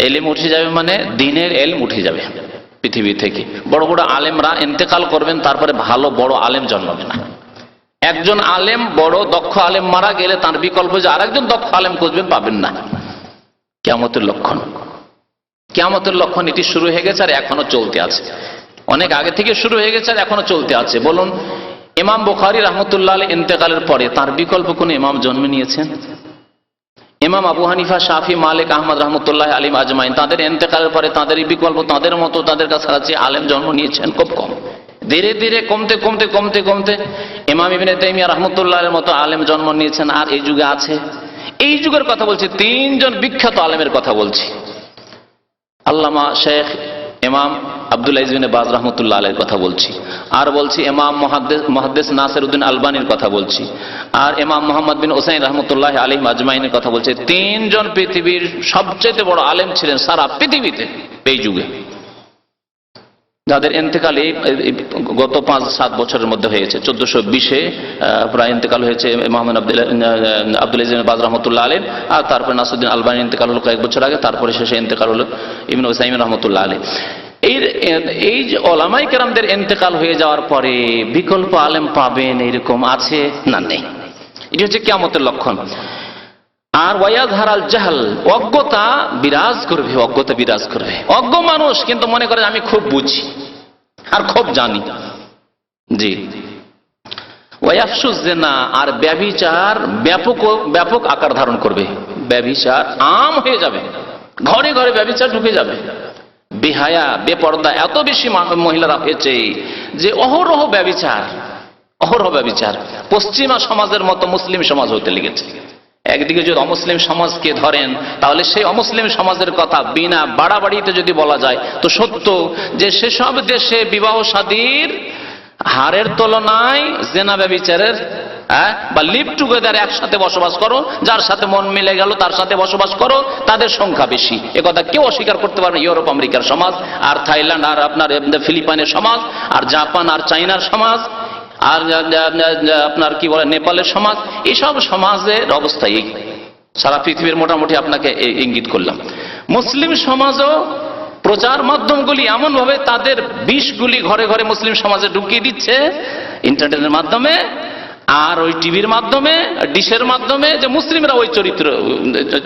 এলেম উঠে যাবে মানে দ্বীনের এলম উঠে যাবে পৃথিবী থেকে। বড় বড় আলেমরা ইন্তেকাল করবেন, তারপরে ভালো বড় আলেম জন্মাবে না। একজন আলেম, বড় দক্ষ আলেম মারা গেলে তার বিকল্প যে আরেকজন দক্ষ আলেম খুঁজবেন, পাবেন না। কিয়ামতের লক্ষণ, কিয়ামতের লক্ষণ এটি শুরু হয়ে গেছে আর এখনো চলতে আছে। অনেক আগে থেকে শুরু হয়ে গেছে আর এখনো চলতে আছে। বলুন, ইমাম বুখারী রাহমাতুল্লাহ আলাইহি ইন্তেকালের পরে তার বিকল্প কোন ইমাম জন্ম নিয়েছেন? ইমাম আবু হানিফা, শাফি, মালিক, আহমদ রহমতুল্লাহ আলিম আজমাইন, তাদের ইন্তেকালের পরে তাদের বিকল্প, তাদের মতো, তাদের কাছে আলেম জন্ম নিয়েছেন খুব কম। ধীরে ধীরে কমতে কমতে কমতে কমতে ইমাম ইবনে তাইমিয়া রাহমাতুল্লাহর মতো আলেম জন্ম নিয়েছেন। আর এই যুগে আছে, এই যুগের কথা বলছি, 3 জন বিখ্যাত আলেমের কথা বলছি। আল্লামা শেখ ইমাম আব্দুল্লাহ ইবনে বাজ রাহমাতুল্লাহ আলাইহির কথা বলছি, আর বলছি ইমাম মুহাদ্দিস নাসিরউদ্দিন আলবানির কথা বলছি, আর ইমাম মুহাম্মদ বিন হুসাইন রাহমাতুল্লাহ আলাইহি আজমাইনের কথা বলছি। 3 জন পৃথিবীর সবচেয়ে বড় আলেম ছিলেন সারা পৃথিবীতে এই যুগে, যাদের ইন্তেকাল গত 5-7 বছরের মধ্যে হয়েছে। 1420-এ প্রায় ইন্তেকাল হয়েছে মোহাম্মদ আব্দুল্লাহ ইবনে বাজ রাহমাতুল্লাহ আলাইহি, আর তারপরে নাসিরউদ্দিন আলবানি ইন্তেকাল হলো কয়েক বছর আগে, তারপরে শেষে ইন্তেকাল হলো ইবনে উসাইমিন রাহমাতুল্লাহ আলাইহি। এই যে ওলামায়ে কেরামদের ইন্তেকাল হয়ে যাওয়ার পরে বিকল্প আলেম পাবেন এরকম আছে না? নেই। এটি হচ্ছে কিয়ামতের লক্ষণ। আর ওয়ায়াজহার আল জাহল, অজ্ঞতা বিরাজ করবে, অজ্ঞতা বিরাজ করবে। অজ্ঞ মানুষ কিন্তু মনে করে আমি খুব বুঝি আর খুব জানি। জি। ওয়ায়াফশুজ জিনা, আর ব্যভিচার ব্যাপক আকার ধারণ করবে। ব্যভিচার আম হয়ে যাবে, ঘরে ঘরে ব্যভিচার ঢুকে যাবে। বেহায়া, বেপর্দা এত বেশি মহিলারা হয়েছে যে অহরহ ব্যভিচার, অহরহ ব্যভিচার। পশ্চিমা সমাজের মতো মুসলিম সমাজ হতে লেগেছে। একদিকে যদি অমুসলিম সমাজকে ধরেন, তাহলে সেই অমুসলিম সমাজের কথা বিনা বাড়াবাড়িতে যদি বলা যায় তো সত্য যে সেসব দেশে বিবাহ শাদীর হারের তুলনায় জেনা ব্যভিচারের বা লিভ টুগেদার, একসাথে বসবাস করো, যার সাথে মন মিলে গেল তার সাথে বসবাস করো, তাদের সংখ্যা বেশি, একথা কেউ অস্বীকার করতে পারবে না। ইউরোপ আমেরিকার সমাজ, আর থাইল্যান্ড, আর আপনার ফিলিপাইনের সমাজ, আর জাপান আর চাইনার সমাজ, আর আপনার কি বলে নেপালের সমাজ, এসব সমাজের অবস্থা এই। সারা পৃথিবীর মোটামুটি আপনাকে ইঙ্গিত করলাম। মুসলিম সমাজও প্রচার মাধ্যমগুলি এমন ভাবে তাদের বিষগুলি ঘরে ঘরে মুসলিম সমাজে ঢুকিয়ে দিচ্ছে ইন্টারনেটের মাধ্যমে আর ওই টিভির মাধ্যমে, ডিশের মাধ্যমে, যে মুসলিমরা ওই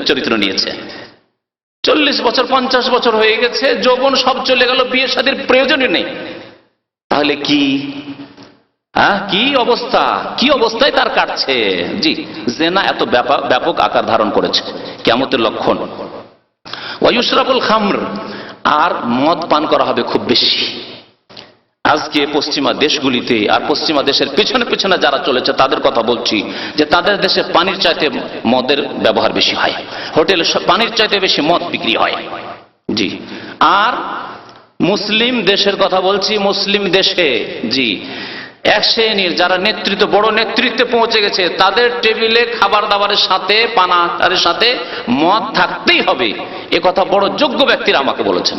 চরিত্র নিয়েছে। 40 বছর 50 বছর হয়ে গেছে, যৌবন সব চলে গেল, বিয়ে শাদীর প্রয়োজনই নেই। তাহলে কি কি অবস্থা, কি অবস্থায় তার কাটছে। জি, জেনা এত ব্যাপক আকার ধারণ করেছে, কিয়ামতের লক্ষণ। ওয়ায়ুশরাবুল খামর, আর মদ পান করা হবে খুব বেশি। আজকে পশ্চিমা দেশগুলিতে, আর পশ্চিমা দেশের পেছনে পেছনে যারা চলেছে তাদের কথা বলছি, যে তাদের দেশে পানির চাইতে মদের ব্যবহার বেশি হয়, হোটেলে পানির চাইতে বেশি মদ বিক্রি হয়। জি, আর মুসলিম দেশের কথা বলছি, মুসলিম দেশে জি এক শ্রেণীর যারা নেতৃত্ব, বড় নেতৃত্বে পৌঁছে গেছে, তাদের টেবিলে খাবার দাবারের সাথে, পানাহারের সাথে মদ থাকতেই হবে। এ কথা বড় যোগ্য ব্যক্তিরা আমাকে বলেছেন,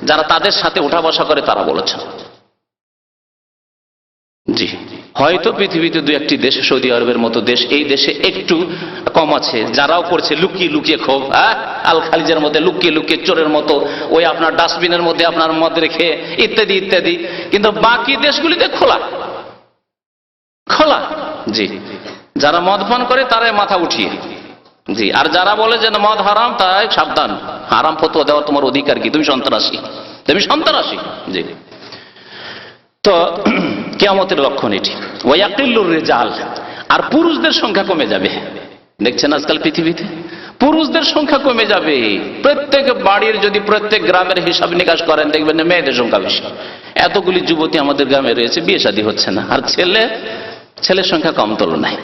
যারা তাদের সাথে ওঠা বসা করে তারা বলেছেন। জি, হয়তো পৃথিবীতে দু একটি দেশ, সৌদি আরবের মতো দেশ, এই দেশে একটু কম আছে, যারাও করছে লুকিয়ে লুকিয়ে খুব, আল খালিজের মধ্যে লুকিয়ে লুকিয়ে চোরের মতো, ওই আপনার ডাস্টবিনের মধ্যে আপনার মদ রেখে ইত্যাদি ইত্যাদি। কিন্তু বাকি দেশগুলিতে খোলা খোলা। জি, যারা মদ পান করে তারাই মাথা উঠিয়ে। জি, আর যারা বলে যে মদ হারাম, তাই সাবধান, হারাম ফতোয়া দেওয়ার তোমার অধিকার কি, তুমি সন্ত্রাসী, তুমি সন্ত্রাসী। জি, তো কিয়ামতের লক্ষণ এটি। ওয়াকিল্লুর রিজাল, আর পুরুষদের সংখ্যা কমে যাবে। দেখছেন আজকাল পৃথিবীতে পুরুষদের সংখ্যা কমে যাবে। প্রত্যেক বাড়ির, যদি প্রত্যেক গ্রামের হিসাব নিকাশ করেন, দেখবেন মেয়েদের সংখ্যা বেশি। এতগুলি যুবতী আমাদের গ্রামে রয়েছে, বিয়ে শাদী হচ্ছে না। আর ছেলের সংখ্যা কম তুলনায়,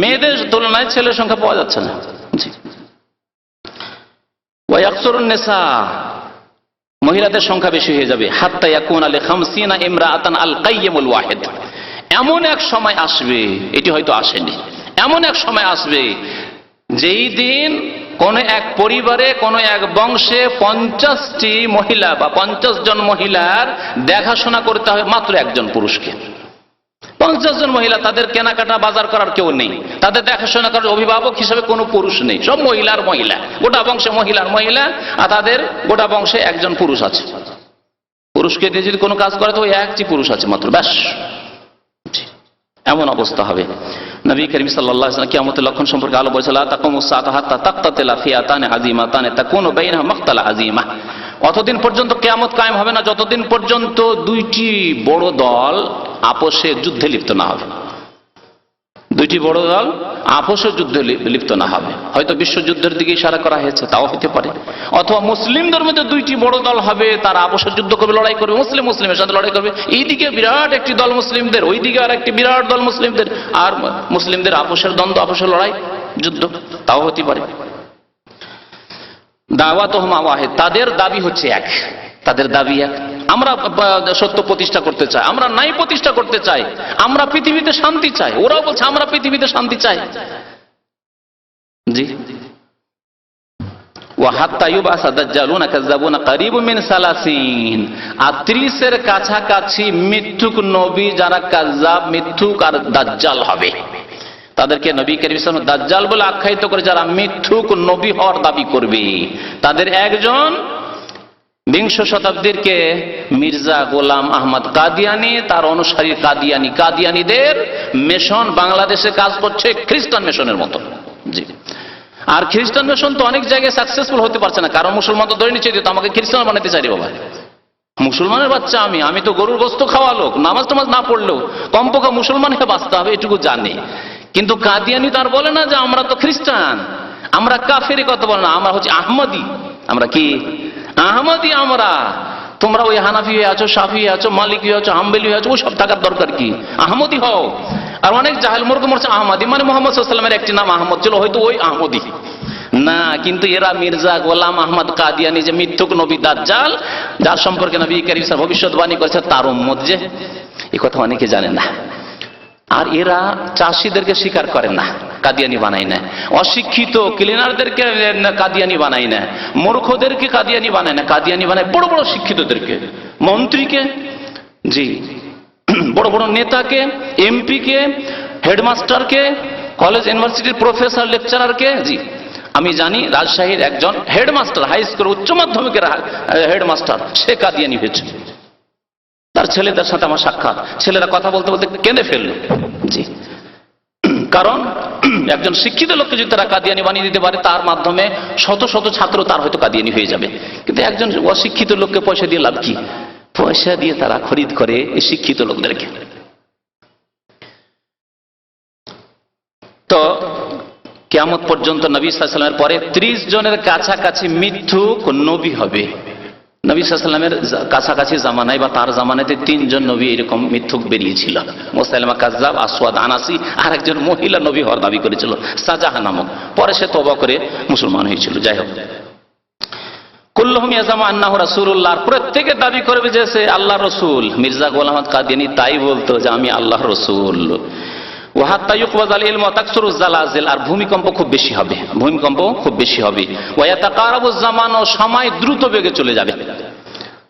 মেয়েদের তুলনায় ছেলের সংখ্যা পাওয়া যাচ্ছে না। জি, ওয়ায়াকসুরুন নিসা, মহিলাদের সংখ্যা বেশি হয়ে যাবে। হাত্তা ইয়াকুনা লি50 ইমরাআতান আল কাইয়্যিমুল ওয়াহিদ, এমন এক সময় আসবে, এটি হয়তো আসেনি, এমন এক সময় আসবে যেই দিন কোন এক পরিবারে, কোন এক বংশে 50টি মহিলা বা 50 জন মহিলার দেখাশোনা করতে হবে মাত্র একজন পুরুষকে। 50 জন মহিলা, তাদের কেনাকাটা বাজার করার কেউ নেই, তাদের দেখাশোনা করার অভিভাবক হিসেবে কোনো পুরুষ নেই, সব মহিলার মহিলা, গোটা বংশে মহিলার মহিলা, আর তাদের গোটা বংশে একজন পুরুষ আছে। পুরুষকে দিয়ে যদি কোনো কাজ করে তো ওই একটি পুরুষ আছে মাত্র, ব্যাস। এমন অবস্থা হবে। নবী করিম সাল্লাল্লাহু আলাইহি ওয়াসাল্লাম কিয়ামতের লক্ষণ সম্পর্কে আলো বলেছেন, লা তাকুমুস সাআতু হাত্তা তাকতাতিলা ফিআতানি আযীমাতানি তাকুনু বাইনাহুমা মাকতালা আযীমা। অতদিন পর্যন্ত কিয়ামত কায়েম হবে না যতদিন পর্যন্ত দুইটি বড় দল আপোষে যুদ্ধে লিপ্ত না হবে। দুইটি বড় দল আপোষে যুদ্ধে লিপ্ত না হবে। হয়তো বিশ্বযুদ্ধের দিকে ইশারা করা হয়েছে, তাও হতে পারে। অথবা মুসলিমদের মধ্যে দুইটি বড় দল হবে, তারা আপোষে যুদ্ধ করবে, লড়াই করবে, মুসলিমের সাথে লড়াই করবে। এইদিকে বিরাট একটি দল মুসলিমদের, ওইদিকে আর একটি বিরাট দল মুসলিমদের, আর মুসলিমদের আপোষের দ্বন্দ্ব, আপোষের লড়াই, যুদ্ধ, তাও হতে পারে। দাওয়াতুহুম ওয়াহিদ, তাদের দাবি হচ্ছে এক, তাদের দাবি এক। আমরা সত্য প্রতিষ্ঠা করতে চাই, আমরা ন্যায় প্রতিষ্ঠা করতে চাই, আমরা পৃথিবীতে শান্তি চাই। ওরাও বলছে আমরা পৃথিবীতে শান্তি চাই। জি, ওয়া হাত্তা ইউবাসা দাজ্জালুনা কাযাবুনা কারীবুম মিন 30, আর 30-এর কাছাকাছি মিথ্যুক নবী যারা কাযাব, মিথ্যুক আর দাজ্জাল হবে। তাদেরকে নবী করিম সাল্লাল্লাহু আলাইহি ওয়াসাল্লাম দাজ্জাল বলে আখ্যায়িত করে, যারা মিথ্যুক নবী হওয়ার দাবি করবে। তাদের একজন 20 শতাব্দীর কে মির্জা গোলাম আহমদ কাদিয়ানি, তার অনুসারী কাদিয়ানিদের মিশন বাংলাদেশে কাজ করছে খ্রিস্টান মিশনের মতো। জি, আর খ্রিস্টান মিশন তো অনেক জায়গায় সাকসেসফুল হতে পারছে না, কারণ মুসলমান তো ধরে নিচ্ছে যে আমাকে খ্রিস্টান বানাতে চাই রে বাবা। মুসলমানের বাচ্চা আমি তো গরুর গোস্ত খাওয়া লোক, নামাজ টামাজ না পড়লেও কমপক্ষে মুসলমান হয়ে বাঁচতে হবে, এটুকু জানে। কিন্তু কাদিয়ানি তার বলে না যে আমরা তো খ্রিস্টান, আমরা কাফেরি কথা বলে না, আমরা হচ্ছে আহমদি। আমরা কি আহমদি? আমরা, তোমরা ওই হানাফি হয়ে আছো, শাফি হয়ে আছো, মালিকি হয়ে আছো, হাম্বলি হয়ে আছো, ওই সব থাকার দরকার কি? আহমদি হও। আর অনেক জাহেল মুর্খ মরছে আহমদি, মানে মোহাম্মদ সাল্লাল্লাহু আলাইহি ওয়াসাল্লামের একটি নাম আহমদ ছিল, হয়তো ওই আহমদি না। কিন্তু এরা মির্জা গোলাম আহমদ কাদিয়ানি, যে মিথ্যুক নবী দাজ্জাল, যার সম্পর্কে নবী কারীম সাল্লাল্লাহু আলাইহি ওয়াসাল্লাম ভবিষ্যৎবাণী করেছে, তার উম্মত যে, এই কথা অনেকে জানে না। আর এরা চাষিদেরকে স্বীকার করে না, কাদিয়ানি বানায় না। অশিক্ষিত ক্লিনারদেরকে কাদিয়ানি বানায় না, মূর্খদেরকে কাদিয়ানি বানায় না, কাদিয়ানি বানায় বড় বড় শিক্ষিতদেরকে, মন্ত্রীকে, জি, বড় বড় নেতাকে, এমপিকে, হেডমাস্টারকে, কলেজ ইউনিভার্সিটির প্রফেসর লেকচারারকে। জি, আমি জানি রাজশাহীর একজন হেডমাস্টার, হাই স্কুল উচ্চ মাধ্যমিকের হেডমাস্টার, সে কাদিয়ানি হয়েছে। তার ছেলেদের সাথে আমার সাক্ষাৎ, ছেলেরা কথা বলতে বলতে কেঁদে ফেললো। জি, কারণ একজন শিক্ষিত লোককে যদি তারা কাদিয়ানি বানিয়ে দিতে পারে, তার মাধ্যমে শত শত ছাত্র তার হয়তো কাদিয়ানি হয়ে যাবে। কিন্তু একজন অশিক্ষিত লোককে পয়সা দিয়ে লাভ কি? পয়সা দিয়ে তারা খরিদ করে এই শিক্ষিত লোকদেরকে। তো কিয়ামত পর্যন্ত নবী সাল্লাল্লাহু আলাইহি ওয়াসাল্লামের পরে 30 জনের কাছাকাছি মিথ্যুক নবী হবে। নবী সাল্লাল্লাহু আলাইহি ওয়াসাল্লামের কাছাকাছি জামানায় বা তার জামানাতে 3 জন নবী এরকম মিথ্যুক বেরিয়েছিল। মুসাইলামা কাযযাব, আসওয়াদ আনাসি, আর একজন মহিলা নবী হওয়ার দাবি করেছিল সাজাহা নামক। পরে সে তওবা করে মুসলমান হয়েছিল। যাই হোক, কুল্লুহুম ইয়াজামু আন্নাহু রাসূলুল্লাহ, প্রত্যেকে দাবি করবে যে সে আল্লাহর রাসূল। মির্জা গোলাম আহমদ কাদিয়ানী তাই বলতো যে আমি আল্লাহর রাসূল। ওয়াহাত্তা ইউকবাযাল ইলমু ওয়া তাকসুরুজ জালাজিল, আর ভূমিকম্প খুব বেশি হবে, ভূমিকম্প খুব বেশি হবে। ওয়া ইয়াতাকারাবুজ জামানু, সময় দ্রুত বেগে চলে যাবে।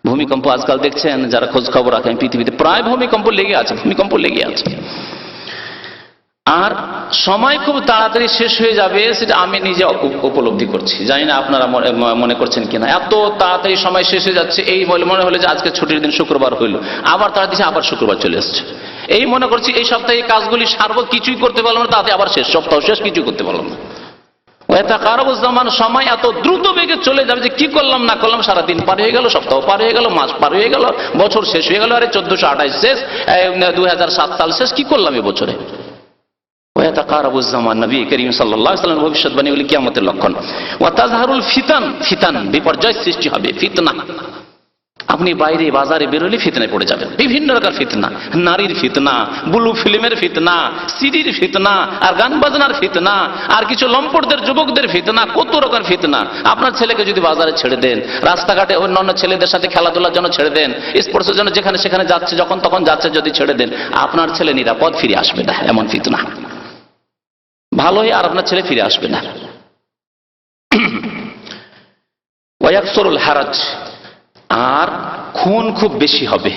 ভূমিকম্প আজকাল দেখছেন, যারা খোঁজ খবর রাখেন, পৃথিবীতে প্রায় ভূমিকম্প লেগে আছে, ভূমিকম্প লেগে আছে। আর সময় খুব তাড়াতাড়ি শেষ হয়ে যাবে, সেটা আমি নিজে উপলব্ধি করছি। জানি না আপনারা মনে করছেন কিনা। এত তাড়াতাড়ি সময় শেষ হয়ে যাচ্ছে, এই মনে হলো যে আজকে ছুটির দিন শুক্রবার হইল, আবার তাড়াতাড়ি আবার শুক্রবার চলে আসছে। এই মনে করছি এই সপ্তাহে এই কাজগুলি সারবো, কিছুই করতে পারলাম না, তাতে আবার শেষ সপ্তাহ শেষ, কিছুই করতে পারলাম না। সময় এত দ্রুত বেগে চলে যাবে যে কি করলাম না করলাম, সারাদিন পার হয়ে গেল, সপ্তাহ পার হয়ে গেল, মাস পার হয়ে গেল, বছর শেষ হয়ে গেল। আরে 1428 শেষ, 2007 সাল শেষ, কি করলাম এ বছরে? নবী করিম সাল্লাল্লাহু আলাইহি ওয়াসাল্লাম ভবিষ্যৎবাণী বলে কিয়ামতের লক্ষণ। ওয়া তাজহারুল ফিতান, ফিতান বিপর্যয় সৃষ্টি হবে, ফিতনা। আপনি বাইরে বাজারে বেরোলে ফিতনায় পড়ে যাবেন, বিভিন্ন রকম ফিতনা, নারীর ফিতনা, ব্লু ফিল্মের ফিতনা, সিডির ফিতনা, আর গান বাজনার ফিতনা, আর কিছু লম্পটদের যুবকদের ফিতনা, কত রকম ফিতনা। আপনার ছেলেকে যদি বাজারে ছেড়ে দেন, রাস্তাঘাটে অন্যান্য ছেলেদের সাথে খেলাধুলার জন্য ছেড়ে দেন, স্পোর্টসের জন্য যেখানে সেখানে যাচ্ছে, যখন তখন যাচ্ছে, যদি ছেড়ে দেন, আপনার ছেলে নিরাপদ ফিরে আসবে না, এমন ফিতনা। ভালোই, আর আপনার ছেলে ফিরে আসবে না। ওয়ায়াকসুরুল হারাজ, আর খুন খুব বেশি হবে,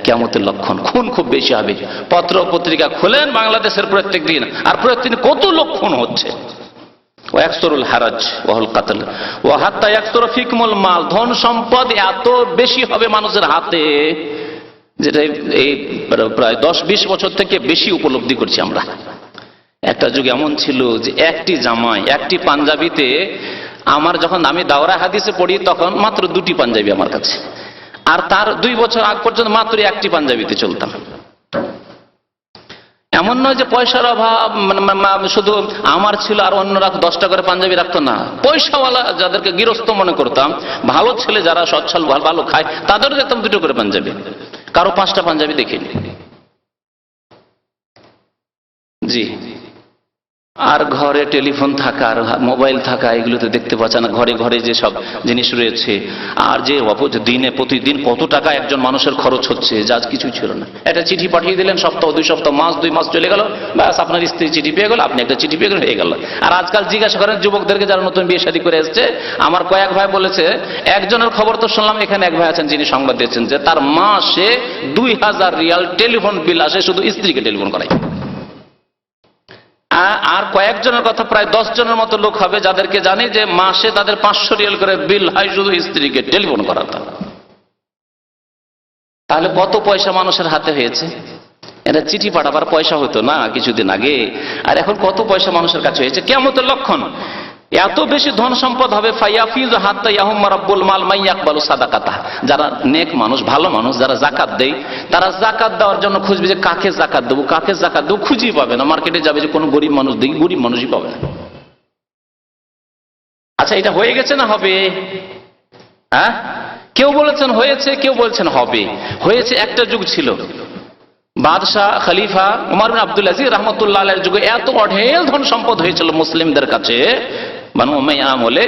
কিয়ামতের লক্ষণ, খুন খুব বেশি হবে। পত্র পত্রিকা খুলেন বাংলাদেশের প্রত্যেক দিন, আর প্রত্যেক দিন কত লোক খুন হচ্ছে। ওয়ায়াকসুরুল হারাজ ওয়াহুল কাতল ওয়া হাত্তা ইয়াকসুরা ফিকুমুল মাল, ধন সম্পদ এত বেশি হবে মানুষের হাতে, যেটা এই প্রায় 10-20 বছর থেকে বেশি উপলব্ধি করছি আমরা। একটা যুগ এমন ছিল যে একটি জামাই, একটি পাঞ্জাবিতে, আমার যখন আমি দাওরা হাদিসে পড়ি তখন মাত্র 2টি পাঞ্জাবি আমার কাছে, আর তার 2 বছর আগ পর্যন্ত মাত্র একটি পাঞ্জাবিতে চলতাম। এমন নয় যে পয়সার অভাব শুধু আমার ছিল আর অন্যরা 10টা করে পাঞ্জাবি রাখতো না। পয়সাওয়ালা যাদেরকে গৃহস্থ মনে করতাম, ভালো ছেলে যারা সচ্ছল ভালো খায়, তাদেরও দেখতাম 2টো করে পাঞ্জাবি, কারো 5টা পাঞ্জাবি দেখিনি। জি, আর ঘরে টেলিফোন থাকা আর মোবাইল থাকা, এগুলো তো দেখতে পাচ্ছে না, ঘরে ঘরে যে সব জিনিস রয়েছে। আর যে দিনে প্রতিদিন কত টাকা একজন মানুষের খরচ হচ্ছে, যা কিছু ছিল না। একটা চিঠি পাঠিয়ে দিলেন, সপ্তাহ 2 সপ্তাহ, মাস 2 মাস চলে গেল, ব্যাস আপনার স্ত্রী চিঠি পেয়ে গেল, আপনি একটা চিঠি পেয়ে গেল, হয়ে গেল। আর আজকাল জিজ্ঞাসা করেন যুবকদেরকে যারা নতুন বিয়ে শাদী করে এসছে, আমার কয়েক ভাই বলেছে, একজনের খবর তো শুনলাম, এখানে এক ভাই আছেন যিনি সংবাদ দিয়েছেন, যে তার মাসে 2000 রিয়াল টেলিফোন বিল আসে, শুধু স্ত্রীকে টেলিফোন করায়। আর কয়েকজনের কথা, প্রায় 10 জনের মতো লোক হবে যাদেরকে জানি যে মাসে তাদের 500 রিয়াল করে বিল হয় শুধু স্ত্রীকে টেলিফোন করাতে। তাহলে কত পয়সা মানুষের হাতে হয়েছে। এটা চিঠি পাঠাবার পয়সা হতো না কিছুদিন আগে, আর এখন কত পয়সা মানুষের কাছে হয়েছে। কিয়ামতের লক্ষণ, এত বেশি ধন সম্পদ হবে। ফায়াফিজ হাত্তা ইয়াহুম্মা রাব্বুল মাল মাইয়াকবালু সাদাকাতা, যারা নেক মানুষ, ভালো মানুষ, যারা যাকাত দেয়, তারা যাকাত দেওয়ার জন্য খুঁজবে যে কাকে যাকাত দেবো, কাকে যাকাত দেবো, খুঁজেই পাবে না। মার্কেটে যাবে যে কোনো গরিব মানুষ দেখি, গরিব মানুষই পাবে না। আচ্ছা, এটা হয়ে গেছে না হবে? হ্যাঁ, কেউ বলেছেন হয়েছে, কেউ বলছেন হবে। হয়েছে, একটা যুগ ছিল বাদশাহ খলিফা উমর বিন আব্দুল আজিজ রাহমাতুল্লাহ আলাইহির যুগে এত অঢেল ধন সম্পদ হয়েছিল মুসলিমদের কাছে, বানু উমাইয়া আমলে,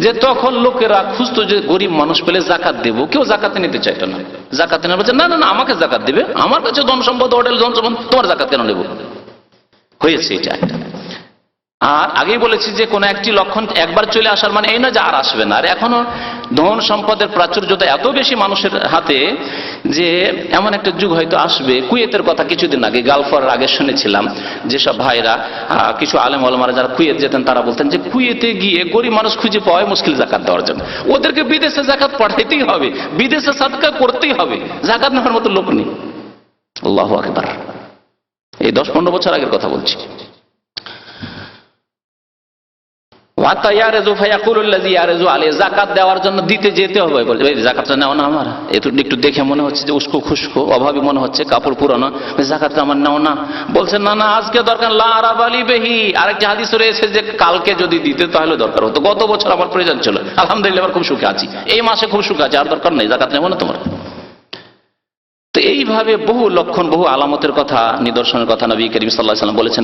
যে তখন লোকেরা খুঁজতো যে গরিব মানুষ পেলে জাকাত দেবো, কেউ জাকাতে নিতে চাইতো না। জাকাতে নেওয়া বলছে না না না, আমাকে জাকাত দিবে, আমার কাছে ধন সম্পদ, হোটেল ধন সম্পদ, তোমার জাকাত কেন নেব? হয়েছে এটা একটা। আর আগেই বলেছি যে কোন একটি লক্ষণ একবার চলে আসার মানে এই না যে আর আসবে না। আর এখনো ধন সম্পদের প্রাচুর্যতা এত বেশি মানুষের হাতে যে এমন একটা যুগ হয়তো আসবে। কুয়েতের কথা কিছুদিন আগে, গালফ ওয়ারের আগে শুনেছিলাম যেসব ভাইরা, কিছু আলেম ওলামারা যারা কুয়েত যেতেন তারা বলতেন যে কুয়েতে গিয়ে গরিব মানুষ খুঁজে পাওয়াই মুশকিল জাকাত দেওয়ার জন্য। ওদেরকে বিদেশে জাকাত পাঠাইতেই হবে, বিদেশে সাদকা করতেই হবে, জাকাত নেওয়ার মতো লোক নেই। আল্লাহু আকবার। এই 10-15 বছর আগের কথা বলছি। জাকাত দেওয়ার জন্য দিতে যেতে হবে, জাকাতটা নেওয়া না আমার, একটু দেখে মনে হচ্ছে যে উস্কো খুস্কো অভাবী মনে হচ্ছে, কাপড় পুরানো, জাকাতটা আমার নেওয়া না। বলছেন না না আজকে দরকার, লা আরাবালি বেহি। আরেকটা হাদিস রয়েছে যে কালকে যদি দিতে তাহলে দরকার হতো। গত বছর আমার প্রয়োজন ছিল, আলহামদুলিল্লাহ এবার খুব সুখে আছি, এই মাসে খুব সুখে আছি, আর দরকার নেই, জাকাত নেবো না তোমার। তো এইভাবে বহু লক্ষণ, বহু আলামতের কথা, নিদর্শনের কথা নবী করিম সাল্লাল্লাহু আলাইহি ওয়াসাল্লাম বলেছেন।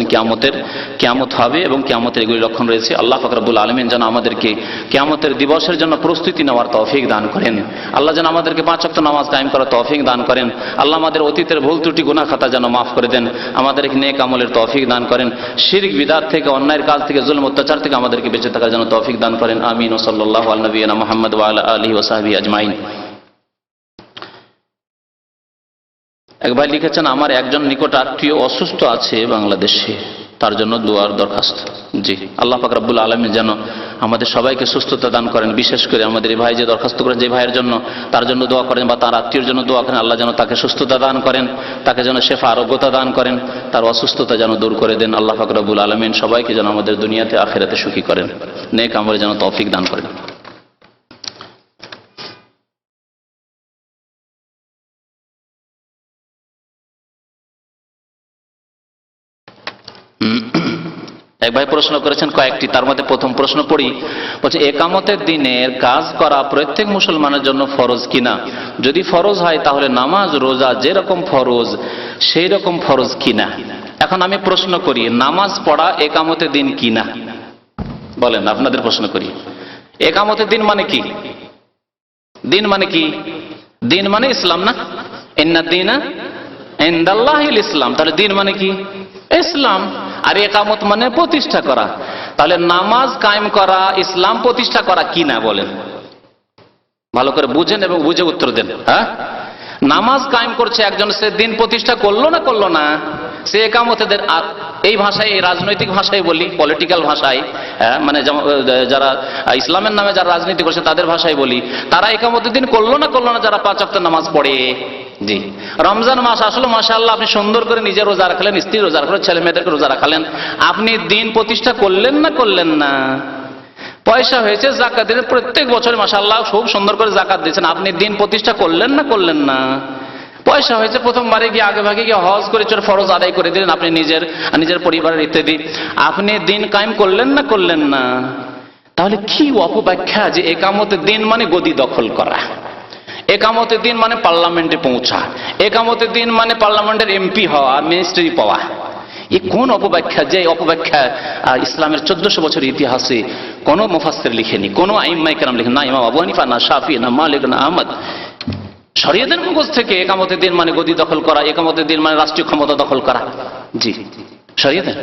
কিয়ামত হবে এবং কিয়ামতের এগুলি লক্ষণ রয়েছে। আল্লাহ পাক রব্বুল আলামিন যেন আমাদেরকে কিয়ামতের দিবসের জন্য প্রস্তুতি নেওয়ার তৌফিক দান করেন। আল্লাহ যেন আমাদেরকে 5 ওয়াক্ত নামাজ কায়েম করার তৌফিক দান করেন। আল্লাহ আমাদের অতীতের ভুল ত্রুটি গুনাহ খাতা যেন মাফ করে দেন, আমাদেরকে নেক আমলের তৌফিক দান করেন, শিরক বিদআত থেকে, অন্যায়ের কাজ থেকে, জুলম অত্যাচার থেকে আমাদেরকে বেঁচে থাকার জন্য তৌফিক দান করেন। আমিন। ওয়া সাল্লাল্লাহু আলা নবিয়িনা মুহাম্মদ ওয়া আলা আলিহি ওয়া সাহবিহি আজমাইন। এক ভাই লিখেছেন, আমার একজন নিকট আত্মীয় অসুস্থ আছে বাংলাদেশে, তার জন্য দোয়ার দরখাস্ত। জি, আল্লাহ পাক রব্বুল আলামিন যেন আমাদের সবাইকে সুস্থতা দান করেন। বিশেষ করে আমাদের এই ভাই যে দরখাস্ত করেন, যে ভাইয়ের জন্য, তার জন্য দোয়া করেন বা তার আত্মীয়ের জন্য দোয়া করেন। আল্লাহ যেন তাকে সুস্থতা দান করেন, তাকে যেন শেফা আরোগ্যতা দান করেন, তার অসুস্থতা যেন দূর করে দেন। আল্লাহ পাক রব্বুল আলামিন সবাইকে যেন আমাদের দুনিয়াতে আখিরাতে সুখী করেন, নেক আমলে যেন তৌফিক দান করেন। এক ভাই প্রশ্ন করেছেন কয়েকটি, তার মধ্যে প্রথম প্রশ্ন পড়ি। বলছে, একামতের দিনের কাজ করা প্রত্যেক মুসলমানের জন্য ফরজ কিনা? যদি ফরজ হয় তাহলে নামাজ রোজা যেরকম ফরজ সেই রকম ফরজ কিনা? এখন আমি প্রশ্ন করি, নামাজ পড়া একামতের দিন কিনা? বলেন, আপনাদের প্রশ্ন করি, একামতের দিন মানে কি? দিন মানে কি? দিন মানে ইসলাম না? ইন্না দীনা ইনদাল্লাহিল ইসলাম। তাহলে দিন মানে কি? ইসলাম। আর একামত মানে প্রতিষ্ঠা করা। তাহলে নামাজ কায়েম করা ইসলাম প্রতিষ্ঠা করা কিনা বলেন? ভালো করে বুঝেন এবং বুঝে উত্তর দেন। হ্যাঁ, নামাজ কায়েম করছে একজন, সে দিন প্রতিষ্ঠা করলো না করলো না? সে একামতেদের, এই ভাষায়, এই রাজনৈতিক ভাষায় বলি, পলিটিক্যাল ভাষায়, মানে যারা ইসলামের নামে যারা রাজনীতি করছে তাদের ভাষায় বলি, তারা একামতের দিন করলো না করলো না যারা 5 ওয়াক্ত নামাজ পড়ে। জি, রমজান মাস আসলে মাশাআল্লাহ আপনি সুন্দর করে নিজে রোজা রাখলেন, স্ত্রী রোজা রাখলেন, ছেলে মেয়েদেরকে রোজা রাখালেন, আপনি দিন প্রতিষ্ঠা করলেন না করলেন না? পয়সা হয়েছে জাকাতের, প্রত্যেক বছর মাশাআল্লাহ খুব সুন্দর করে জাকাত দিয়েছেন, আপনি দিন প্রতিষ্ঠা করলেন না করলেন না? পয়সা হয়েছে, প্রথমবারে গিয়ে আগে ভাগে গিয়ে হজ করে চোর ফরজ আদায় করে দিলেন আপনি, নিজের পরিবারের ইত্যাদি, আপনি দিন কায়েম করলেন না করলেন না? তাহলে কি অপব্যাখ্যা যে একামতের দিন মানে গদি দখল করা, একামতের দিন মানে পার্লামেন্টে পৌঁছা, একামতের দিন মানে পার্লামেন্টের এমপি হওয়া, মিনিস্ট্রি পাওয়া। এ কোন অপব্যাখ্যা? যে অপব্যাখ্যা ইসলামের 1400 বছর ইতিহাসে কোন মুফাসসির লিখেনি, কোন আইম্মায়ে কেরাম লিখেনি, না ইমাম আবু হানিফা, না শাফি, না মালিক, না আহমদ। শরীয়তের মুখোশ থেকে একামতের দিন মানে গদি দখল করা, একামতের দিন মানে রাষ্ট্রীয় ক্ষমতা দখল করা। জি, শরীয়তের।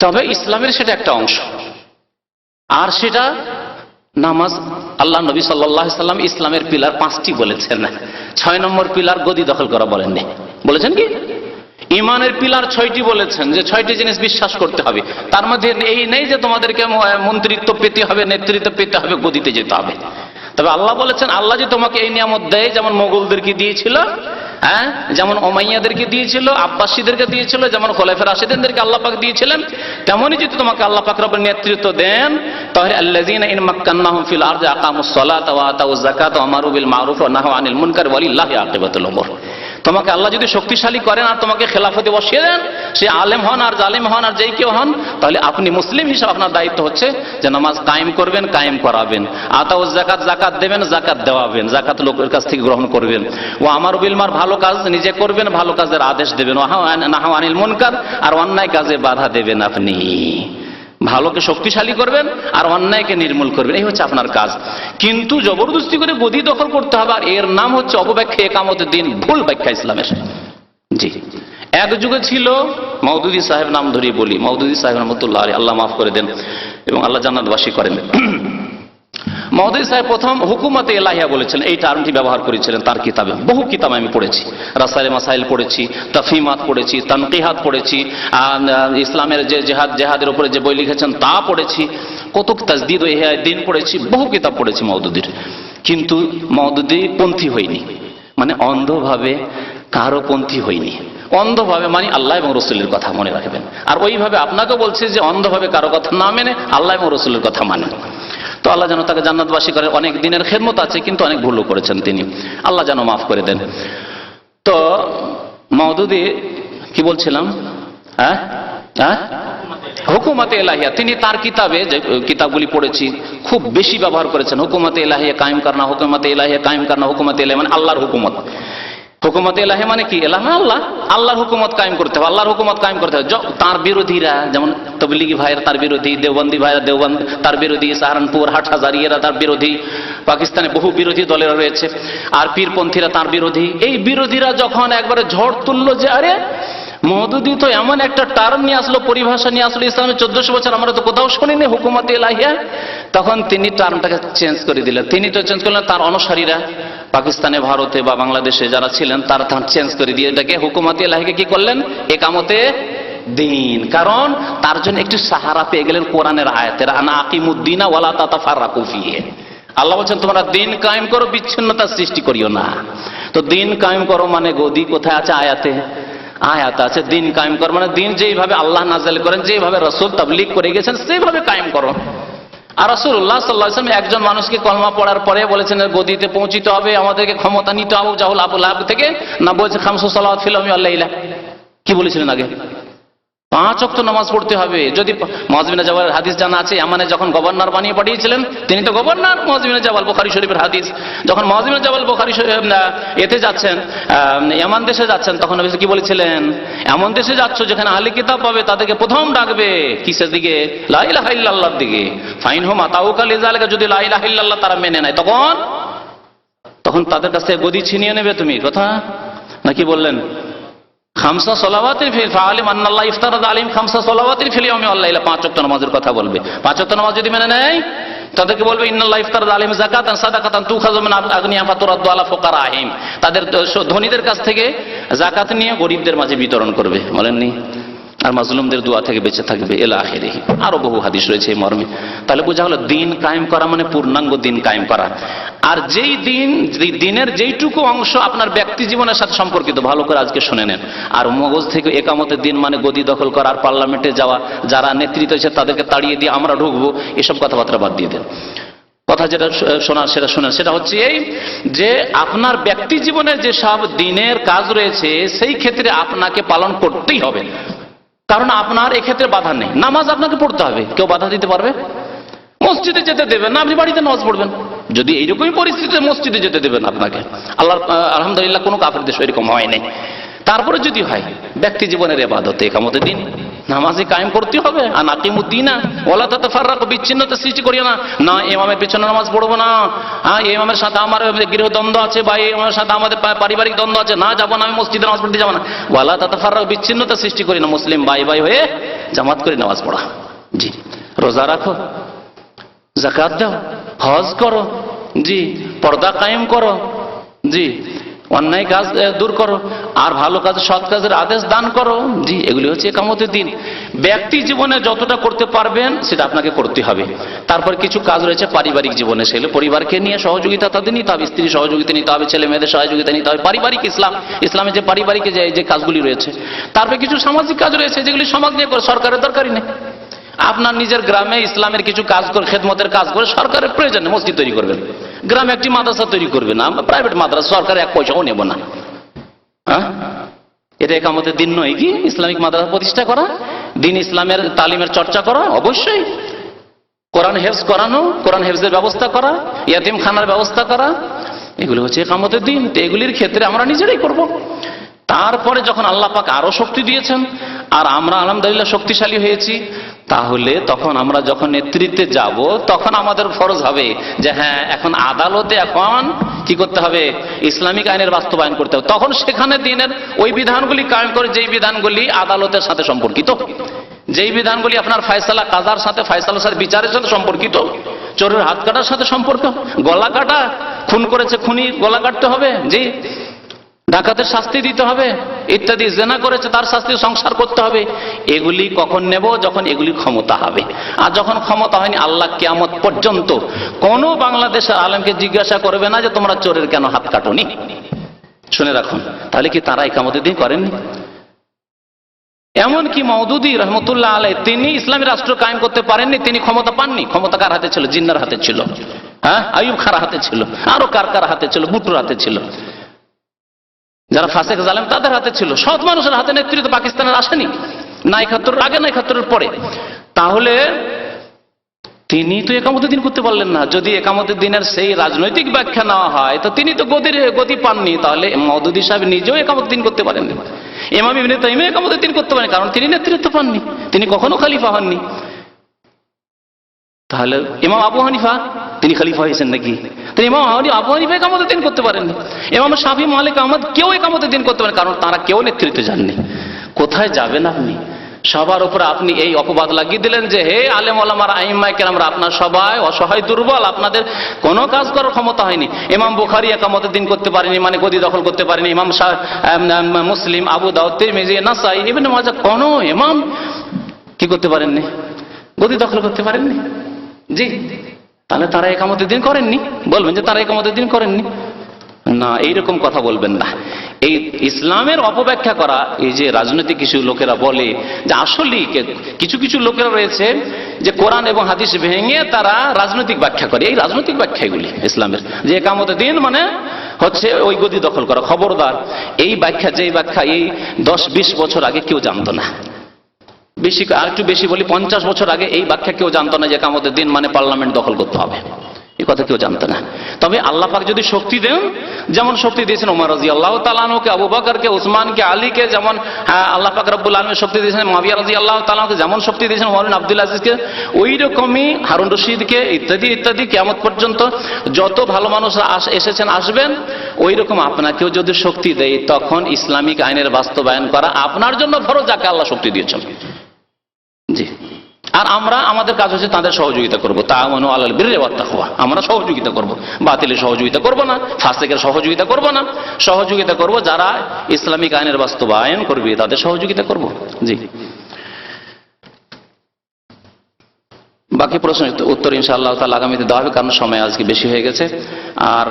তবে ইসলামের সেটা একটা অংশ, আর সেটা নামাজ। আল্লাহ নবী সাল্লাল্লাহু আলাইহি সাল্লাম ইসলামের পিলার 5টি বলেছেন, 6 নম্বর পিলার গদি দখল করা বলেননি। বলেছেন কি? ইমানের পিলার 6টি বলেছেন, যে 6টি জিনিস বিশ্বাস করতে হবে। তার মধ্যে এই নেই যে তোমাদেরকে মন্ত্রিত্ব পেতে হবে, নেতৃত্ব পেতে হবে, গদিতে যেতে হবে। তবে আল্লাহ বলেছেন, আল্লাহ যে তোমাকে এই নিয়ামত দেয়, যেমন মোগলদেরকে দিয়েছিল, হ্যাঁ, যেমন ওমাইয়াদেরকে দিয়েছিল, আব্বাসীদেরকে দিয়েছিল, যেমন খোলাফায়ে রাশিদিনদেরকে আল্লাহ পাক দিয়েছিলেন, তেমনই যদি তোমাকে আল্লাহ পাক রব্বুল নেতৃত্ব দেন, তাহলে আল্লাযীনা ইন মাক্কান্নাহুম ফিল আরদি আকামুস সালাতা ওয়া আতাউয যাকাতা ওয়া আমারু বিল মারুফ ওয়া নাহাউ আনিল মুনকার ওয়া লিল্লাহি আকিবাতুল উমুর। তোমাকে আল্লাহ যদি শক্তিশালী করেন আর তোমাকে খেলাফতে বসিয়ে দেন, সে আলেম হন আর জালিম হন আর যেই কেউ হন, তাহলে আপনি মুসলিম হিসাবে আপনার দায়িত্ব হচ্ছে যে নামাজ কায়েম করবেন, কায়েম করাবেন, আতাউয যাকাত, যাকাত দেবেন, যাকাত দেওয়াবেন, যাকাত লোকের কাছ থেকে গ্রহণ করবেন, ও আমারু বিল মারুফ, ভালো কাজ নিজে করবেন, ভালো কাজের আদেশ দেবেন, ওয়া নাহাউ আনিল মুনকার, আর অন্যায় কাজে বাধা দেবেন আপনি। ভালোকে শক্তিশালী করবেন আর অন্যায়কে নির্মূল করবেন, এই হচ্ছে আপনার কাজ। কিন্তু জবরদস্তি করে গদি দখল করতে হবে, আর এর নাম হচ্ছে অপব্যাখ্যা একামতের দিন, ভুল ব্যাখ্যা ইসলামের। জি, এক যুগে ছিল মওদুদী সাহেব, নাম ধরিয়ে বলি, মওদুদী সাহেব রহমতুল্লাহ আলাইহি, আল্লাহ মাফ করে দেন এবং আল্লাহ জান্নাতবাসী করেন। মওদুদী সাহেব প্রথম হুকুমতে এলাহিয়া বলেছিলেন, এই টার্মটি ব্যবহার করেছিলেন তার কিতাবে। বহু কিতাব আমি পড়েছি, রাসাইলে মাসাইল পড়েছি, তাফহিমাত পড়েছি, তানকিহাত পড়েছি, ইসলামের যে জেহাদের উপরে যে বই লিখেছেন তা পড়েছি, কত তাজদীদ ও ইহয়া দ্বীন পড়েছি, বহু কিতাব পড়েছি মওদুদীর। কিন্তু মওদুদী পন্থী হয়নি, মানে অন্ধভাবে কারো পন্থী হয়নি। অন্ধভাবে মানে আল্লাহ এবং রসুলের কথা মনে রাখবেন, আর ওইভাবে আপনাকে বলছে যে অন্ধভাবে কারো কথা না মেনে আল্লাহ এবং রসুলের কথা মানেন। তো আল্লাহ যেন তাকে জান্নাতবাসী করে। অনেক দিনের খেদমত আছে কিন্তু অনেক ভুলও করেছেন তিনি, আল্লাহ যেন মাফ করে দেন। তো মওদুদী কি বলছিলাম, হুকুমতে এলাহিয়া, তিনি তার কিতাবে, যে কিতাবগুলি পড়েছি, খুব বেশি ব্যবহার করেছেন হুকুমতে এলাহিয়া কায়েম করনা, হুকুমতে এলাহিয়া কায়েম করনা, হুকুমতে এলাহিয়া মানে আল্লাহর হুকুমত। হুকুমতে এলাহি মানে কি? এলাহ মানে আল্লাহ, আল্লাহর হুকুমত কায়েম করতে হবে, আল্লাহর হুকুমত কায়েম করতে হবে। তার বিরোধীরা, যেমন তবলিগি ভাইয়েরা তার বিরোধী, দেওবন্দি ভাইয়েরা দেওবন্দ তার বিরোধী, সাহারানপুর হাটহাজারিয়ারা তার বিরোধী, পাকিস্তানে বহু বিরোধী দলেরা রয়েছে, আর পীরপন্থীরা তার বিরোধী। এই বিরোধীরা যখন একবারে ঝড় তুললো যে আরে মওদুদী তো এমন একটা টার্ম নিয়ে আসলো, পরিভাষা নিয়ে আসলো, ইসলামের 1400 বছর আমরা তো কোথাও শুনিনি হুকুমতে এলাহিয়া, তখন তিনি টার্মটাকে চেঞ্জ করে দিলেন। তিনি তো চেঞ্জ করলেন, তার অনুসারীরা পাকিস্তানে, ভারতে বা বাংলাদেশে যারা ছিলেন তারা চেঞ্জ করে দিয়ে এটাকে হুকুমতে এলাহিকে কি করলেন, একামতে দিন। কারণ তার জন্য একটু সাহারা পেয়ে গেলেন কোরআনের আয়াতের, আনা আকিমুদ্দিনা ওয়ালা তাতাফাররাকু ফিহি। আল্লাহ বলছেন তোমরা দিন কায়েম করো, বিচ্ছিন্নতা সৃষ্টি করিও না। তো দিন কায়েম করো মানে গদি কোথায় আছে? আয়াতে, আয়াত আছে দিন কায়েম করো মানে দিন যেইভাবে আল্লাহ নাযিল করেন, যেইভাবে রাসূল তাবলীগ করে গেছেন সেইভাবে কায়েম করো। আর রাসূলুল্লাহ সাল্লাল্লাহু আলাইহি ওয়াসাল্লাম একজন মানুষকে কলমা পড়ার পরে বলেছেন গদিতে পৌঁছিতে হবে, আমাদেরকে ক্ষমতা নিতে হবে জাহুল আবু লাহাব থেকে, না বলছে খামসু সালাওয়াত ফিল ইয়াউমি ওয়াল লাইলা। কি বলেছিলেন আগে? 5 ওয়াক্ত নামাজ পড়তে হবে। যদি মুআয বিন জাবালের হাদিস জানা আছে, ইয়ামানে যখন গভর্নর বানিয়ে পাঠিয়েছিলেন, তিনি তো গভর্নর মুআয বিন জাবাল, বুখারী শরীফের হাদিস। যখন মুআয বিন জাবাল বুখারী এতে যাচ্ছেন, ইয়ামান দেশে যাচ্ছেন, তখন নবী কি বলেছিলেন? এমন দেশে যাচ্ছ যেখানে আহলে কিতাব পাবে, তাদেরকে প্রথম ডাকবে কিসের দিকে? লা ইলাহা ইল্লাল্লাহর দিকে। ফাইনহুম আতাউকা লিযালিকা, যদি লা ইলাহা ইল্লাল্লাহ তারা মেনে নেয়, তখন তাদের কাছ থেকে গদি ছিনিয়ে নেবে তুমি। কথা নাকি বললেন? খামসা সলাওয়াতিল ফিল ফাআলিম আন্নাল্লাহ ইফতারাদা আলাইহিম খামসা সলাওয়াতিল ফিল ইয়াউমি ওয়াল লাইলা, 5 ওয়াক্ত নামাজের কথা বলবে। 5 ওয়াক্ত নামাজ যদি মেনে নেয়, তাদেরকে বলবে ইন্নাল্লাহ ইফতারাদা আলাইহিম যাকাতান সাদাকাতান তুখাযু মিন আগনিয়া ফাতুরাদ্দু আলা ফুকারাহিম, তাদের ধনীদের কাছ থেকে যাকাত নিয়ে গরিবদের মাঝে বিতরণ করবে, বলেননি? আর মাজলুমদের দোয়া থেকে বেঁচে থাকবে, ইলা আখিরিহি। আরো বহু হাদিস রয়েছে এই মর্মে। তাহলে বোঝা হলো দিন কায়েম করা মানে পূর্ণাঙ্গ দিন কায়েম করা। আর যেই দিনের যেইটুকু অংশ আপনার ব্যক্তি জীবনের সাথে সম্পর্কিত, ভালো করে আজকে শুনে নেন। আর মগজ থেকে একামতের দিন মানে গদি দখল করা আর পার্লামেন্টে যাওয়া, যারা নেতৃত্ব হয়েছে তাদেরকে তাড়িয়ে দিয়ে আমরা ঢুকবো, এসব কথাবার্তা বাদ দিয়ে দেন। কথা যেটা শোনার সেটা শোনেন, সেটা হচ্ছে এই যে আপনার ব্যক্তি জীবনের যে সব দিনের কাজ রয়েছে সেই ক্ষেত্রে আপনাকে পালন করতেই হবে। কারণ আপনার এক্ষেত্রে বাধা নেই, নামাজ আপনাকে পড়তে হবে, কেউ বাধা দিতে পারবে? মসজিদে যেতে দেবেন না, আপনি বাড়িতে নামাজ পড়বেন। যদি এইরকমই পরিস্থিতিতে মসজিদে যেতে দেবেন আপনাকে, আল্লাহর আলহামদুলিল্লাহ কোনো কাফের দেশ এরকম হয় নাই। তারপরে যদি হয় ব্যক্তি জীবনের ইবাদতে একামতের দিন নামাজে কায়েম করতে হবে। আর আকিমুদ্দিনা ওয়ালা তাতাফাররাকু, বিচ্ছিন্নতা সৃষ্টি করিও না। না ইমামের পেছনে নামাজ পড়বো না, হ্যাঁ ইমামের সাথে আমার গৃহদ্বন্দ্ব আছে বা ইমামের সাথে আমাদের পারিবারিক দ্বন্দ্ব আছে, না যাবো না, আমি মসজিদে নামাজ পড়তে যাবো না। ওয়ালা তাতাফাররাকু, বিচ্ছিন্নতা সৃষ্টি করি না, মুসলিম ভাই ভাই হয়ে জামাত করে নামাজ পড়া। জি, রোজা রাখো, যাকাত দাও, হজ করো, জি, পর্দা কায়েম করো, জি, অন্যায় কাজ দূর করো, আর ভালো কাজ সৎ কাজের আদেশ দান করো। জি, এগুলি হচ্ছে একামতের দিন। ব্যক্তি জীবনে যতটা করতে পারবেন সেটা আপনাকে করতে হবে। তারপর কিছু কাজ রয়েছে পারিবারিক জীবনে, সেগুলো পরিবারকে নিয়ে সহযোগিতা তাদের নিতে হবে, স্ত্রীর সহযোগিতা নিতে হবে, ছেলে মেয়েদের সহযোগিতা নিতে হবে, পারিবারিক ইসলামে যে পারিবারিক যে কাজগুলি রয়েছে। তারপরে কিছু সামাজিক কাজ রয়েছে যেগুলি সমাজ নিয়ে করে, সরকারের দরকারই নেই। আপনার নিজের গ্রামে ইসলামের কিছু কাজ করে, খেদমতের কাজ করে, সরকারের প্রয়োজন নেই, মসজিদ তৈরি করবেন, গ্রামে একটি মাদ্রাসা তৈরি করবে না, প্রাইভেট মাদ্রাসা, সরকার 1 পয়সাও নেব না। হ্যাঁ, এটা একামতের দিন নয় কি? ইসলামিক মাদ্রাসা প্রতিষ্ঠা করা, দিন ইসলামের তালিমের চর্চা করা, অবশ্যই কোরআন হেফজ করানো, কোরআন হেফজের ব্যবস্থা করা, ইয়াতিমখানার ব্যবস্থা করা, এগুলো হচ্ছে একামতের দিন। তো এগুলির ক্ষেত্রে আমরা নিজেরাই করব। তারপরে যখন আল্লাহ পাক আরো শক্তি দিয়েছেন আর আমরা আলহামদুলিল্লাহ শক্তিশালী হয়েছি, তাহলে তখন আমরা যখন নেতৃত্বে যাব তখন আমাদের ফরজ হবে যে হ্যাঁ এখন আদালতে এখন কি করতে হবে, ইসলামিক আইনের বাস্তবায়ন করতে হবে। তখন সেখানে দিনের ওই বিধানগুলি কায়েম করে যেই বিধানগুলি আদালতের সাথে সম্পর্কিত, যেই বিধানগুলি আপনার ফয়সালা কাজার সাথে, ফয়সালার সাথে, বিচারের সাথে সম্পর্কিত, চোরের হাত কাটার সাথে সম্পর্ক, গলা কাটা, খুন করেছে খুনি গলা কাটতে হবে, জি, ডাকাতের শাস্তি দিতে হবে ইত্যাদি, জেনা করেছে তার শাস্তি সংসার করতে হবে। এগুলি কখন নেব, যখন এগুলি ক্ষমতা হবে। আর যখন ক্ষমতা হয়নি, আল্লাহ কিয়ামত পর্যন্ত কোন বাংলাদেশের আলেমকে জিজ্ঞাসা করবে না যে তোমরা চোরের কেন হাত কাটোনি। শুনে রাখুন, তাহলে কি তারা ইকামতের দিন করেননি? এমনকি মওদুদী রহমতুল্লাহ আলাইহ তিনি ইসলামী রাষ্ট্র কায়েম করতে পারেননি, তিনি ক্ষমতা পাননি। ক্ষমতা কার হাতে ছিল? জিন্নার হাতে ছিল, হ্যাঁ, আইয়ুব খার হাতে ছিল, আরো কার কার হাতে ছিল, ভুট্টোর হাতে ছিল, যারা ফাসেক জালেম তাদের হাতে ছিল। সৎ মানুষের হাতে নেতৃত্ব পাকিস্তানের আসেনি, না ৭১ আগে না ৭১ পরে। তাহলে তিনি তো একামতের দিন করতে পারলেন না। যদি একামতের দিনের সেই রাজনৈতিক ব্যাখ্যা নেওয়া হয় তো তিনি তো গতি পাননি। তাহলে মওদুদী সাহেব নিজেও একামতের দিন করতে পারেননি, ইমাম ইবনে তাইমিয়া একামতের দিন করতে পারেন, কারণ তিনি নেতৃত্ব পাননি, তিনি কখনো খলিফা হননি। তাহলে ইমাম আবু হানিফা তিনি খলিফা হয়েছেন নাকি? তিনি ইমাম আবু হানিফা একামতের দিন করতে পারেননি। ইমাম শাফি, মালিক, আহমদ কেউ একামতের দিন করতে পারেন, কারণ তারা কেউ নেতৃত্বে যাননি। কোথায় যাবেন আপনি? সবার উপরে আপনি এই অপবাদ লাগিয়ে দিলেন যে হে আলেম ওলামার, আইম্মায়ে কেরামরা, আপনার সবাই অসহায় দুর্বল, আপনাদের কোনো কাজ করার ক্ষমতা হয়নি। ইমাম বুখারী একামতের দিন করতে পারেনি, মানে গদি দখল করতে পারেনি। ইমাম মুসলিম, আবু দাউদ, তিরমিজি, নাসাই, ইবনে মাজাহ, কোনো ইমাম কি করতে পারেননি? গদি দখল করতে পারেননি। জি, তাহলে তারা একামতের দিন করেননি? বলবেন যে তারা একামতের দিন করেননি না, এইরকম কথা বলবেন না। এই ইসলামের অপব্যাখ্যা করা, এই যে রাজনৈতিক কিছু লোকেরা বলে যে আসলে কিছু কিছু লোকেরা রয়েছে যে কোরআন এবং হাদিস ভেঙে তারা রাজনৈতিক ব্যাখ্যা করে। এই রাজনৈতিক ব্যাখ্যা এগুলি ইসলামের, যে একামতের দিন মানে হচ্ছে ওই গদি দখল করা। খবরদার, এই ব্যাখ্যা, যেই ব্যাখ্যা এই 10-20 বছর আগে কেউ জানতো না। বেশি, আর একটু বেশি বলি, 50 বছর আগে এই ব্যাখ্যা কেউ জানতো না যে একামতের দিন মানে পার্লামেন্ট দখল করতে হবে, এই কথা কেউ জানতো না। তবে আল্লাহ পাক যদি শক্তি দেন, যেমন শক্তি দিয়েছেন ওমর রাদিয়াল্লাহু তাআলা আনহুকে, আবু বকরকে, উসমানকে, আলীকে, যেমন আল্লাহ পাক রব্বুল আলামিন শক্তি দিয়েছেন মুআবিয়া রাদিয়াল্লাহু তাআলা আনহুকে, যেমন শক্তি দিয়েছেন ওমর বিন আব্দুল আজিজকে, ওই রকমই হারুন রশিদকে, ইত্যাদি ইত্যাদি, কিয়ামত পর্যন্ত যত ভালো মানুষ এসেছেন আসবেন, ওই রকম আপনাকেও যদি শক্তি দেয় তখন ইসলামিক আইনের বাস্তবায়ন করা আপনার জন্য ফরজ, যাকে আল্লাহ শক্তি দিয়েছেন। জি, আর আমরা আমাদের কাজ হচ্ছে তাদের সহযোগিতা করবো। তাআওয়ানু আলাল বিররি ওয়াত তাকওয়া, আমরা সহযোগিতা করব, বাতিলের সহযোগিতা করব না, ফাসিকের সহযোগিতা করব না, সহযোগিতা করব যারা ইসলামিক আইনের বাস্তবায়ন করবে তাদের সহযোগিতা করব। জি, বাকি প্রশ্নের উত্তর ইনশাআল্লাহ তাআলা আগামীতে দেওয়া হবে, কারণ সময় আজকে বেশি হয়ে গেছে। আর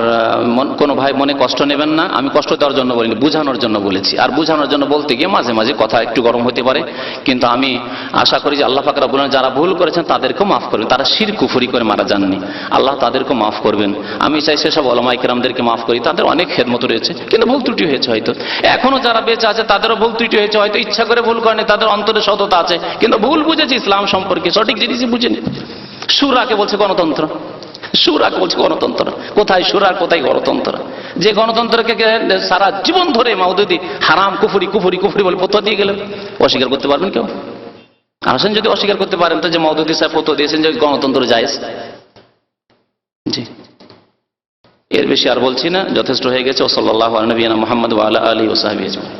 কোনো ভাই মনে কষ্ট নেবেন না, আমি কষ্ট দেওয়ার জন্য বলিনি, বুঝানোর জন্য বলেছি। আর বুঝানোর জন্য বলতে গিয়ে মাঝে মাঝে কথা একটু গরম হতে পারে, কিন্তু আমি আশা করি যে আল্লাহ পাক রব্বুল আলামিন যারা ভুল করেছেন তাদেরকেও মাফ করবেন। তারা শিরক কুফরি করে মারা যাননি, আল্লাহ তাদেরকেও মাফ করবেন। আমি চাই সেসব উলামায়ে কেরামদেরকে মাফ করি, তাদের অনেক খেদমত রয়েছে, কিন্তু ভুল ত্রুটি হয়েছে হয়তো। এখনো যারা বেঁচে আছে তাদেরও ভুল ত্রুটি হয়েছে, হয়তো ইচ্ছা করে ভুল করেনি, তাদের অন্তরে সততা আছে, কিন্তু ভুল বুঝেছে ইসলাম সম্পর্কে, সঠিক জিনিসই বুঝেনি। সুরাকে বলছে গণতন্ত্র, সুরাকে বলছে গণতন্ত্র। কোথায় সুরা, কোথায় গণতন্ত্র? যে গণতন্ত্রকে সারা জীবন ধরে মওদুদী হারাম, কুফরি কুফরি কুফরি বলে ফতোয়া দিয়ে গেলেন, অস্বীকার করতে পারবেন কেউ? আসেন, যদি অস্বীকার করতে পারেন তো যে মওদুদী সাহেব ফতোয়া দিয়েছেন যে গণতন্ত্র জায়েজ। জি, এর বেশি আর বলছি না, যথেষ্ট হয়ে গেছে। সাল্লাল্লাহু আলা নবিয়িনা মুহাম্মদ ওয়া আলা আলিহি ওয়া সাহবিহি আজমাইন।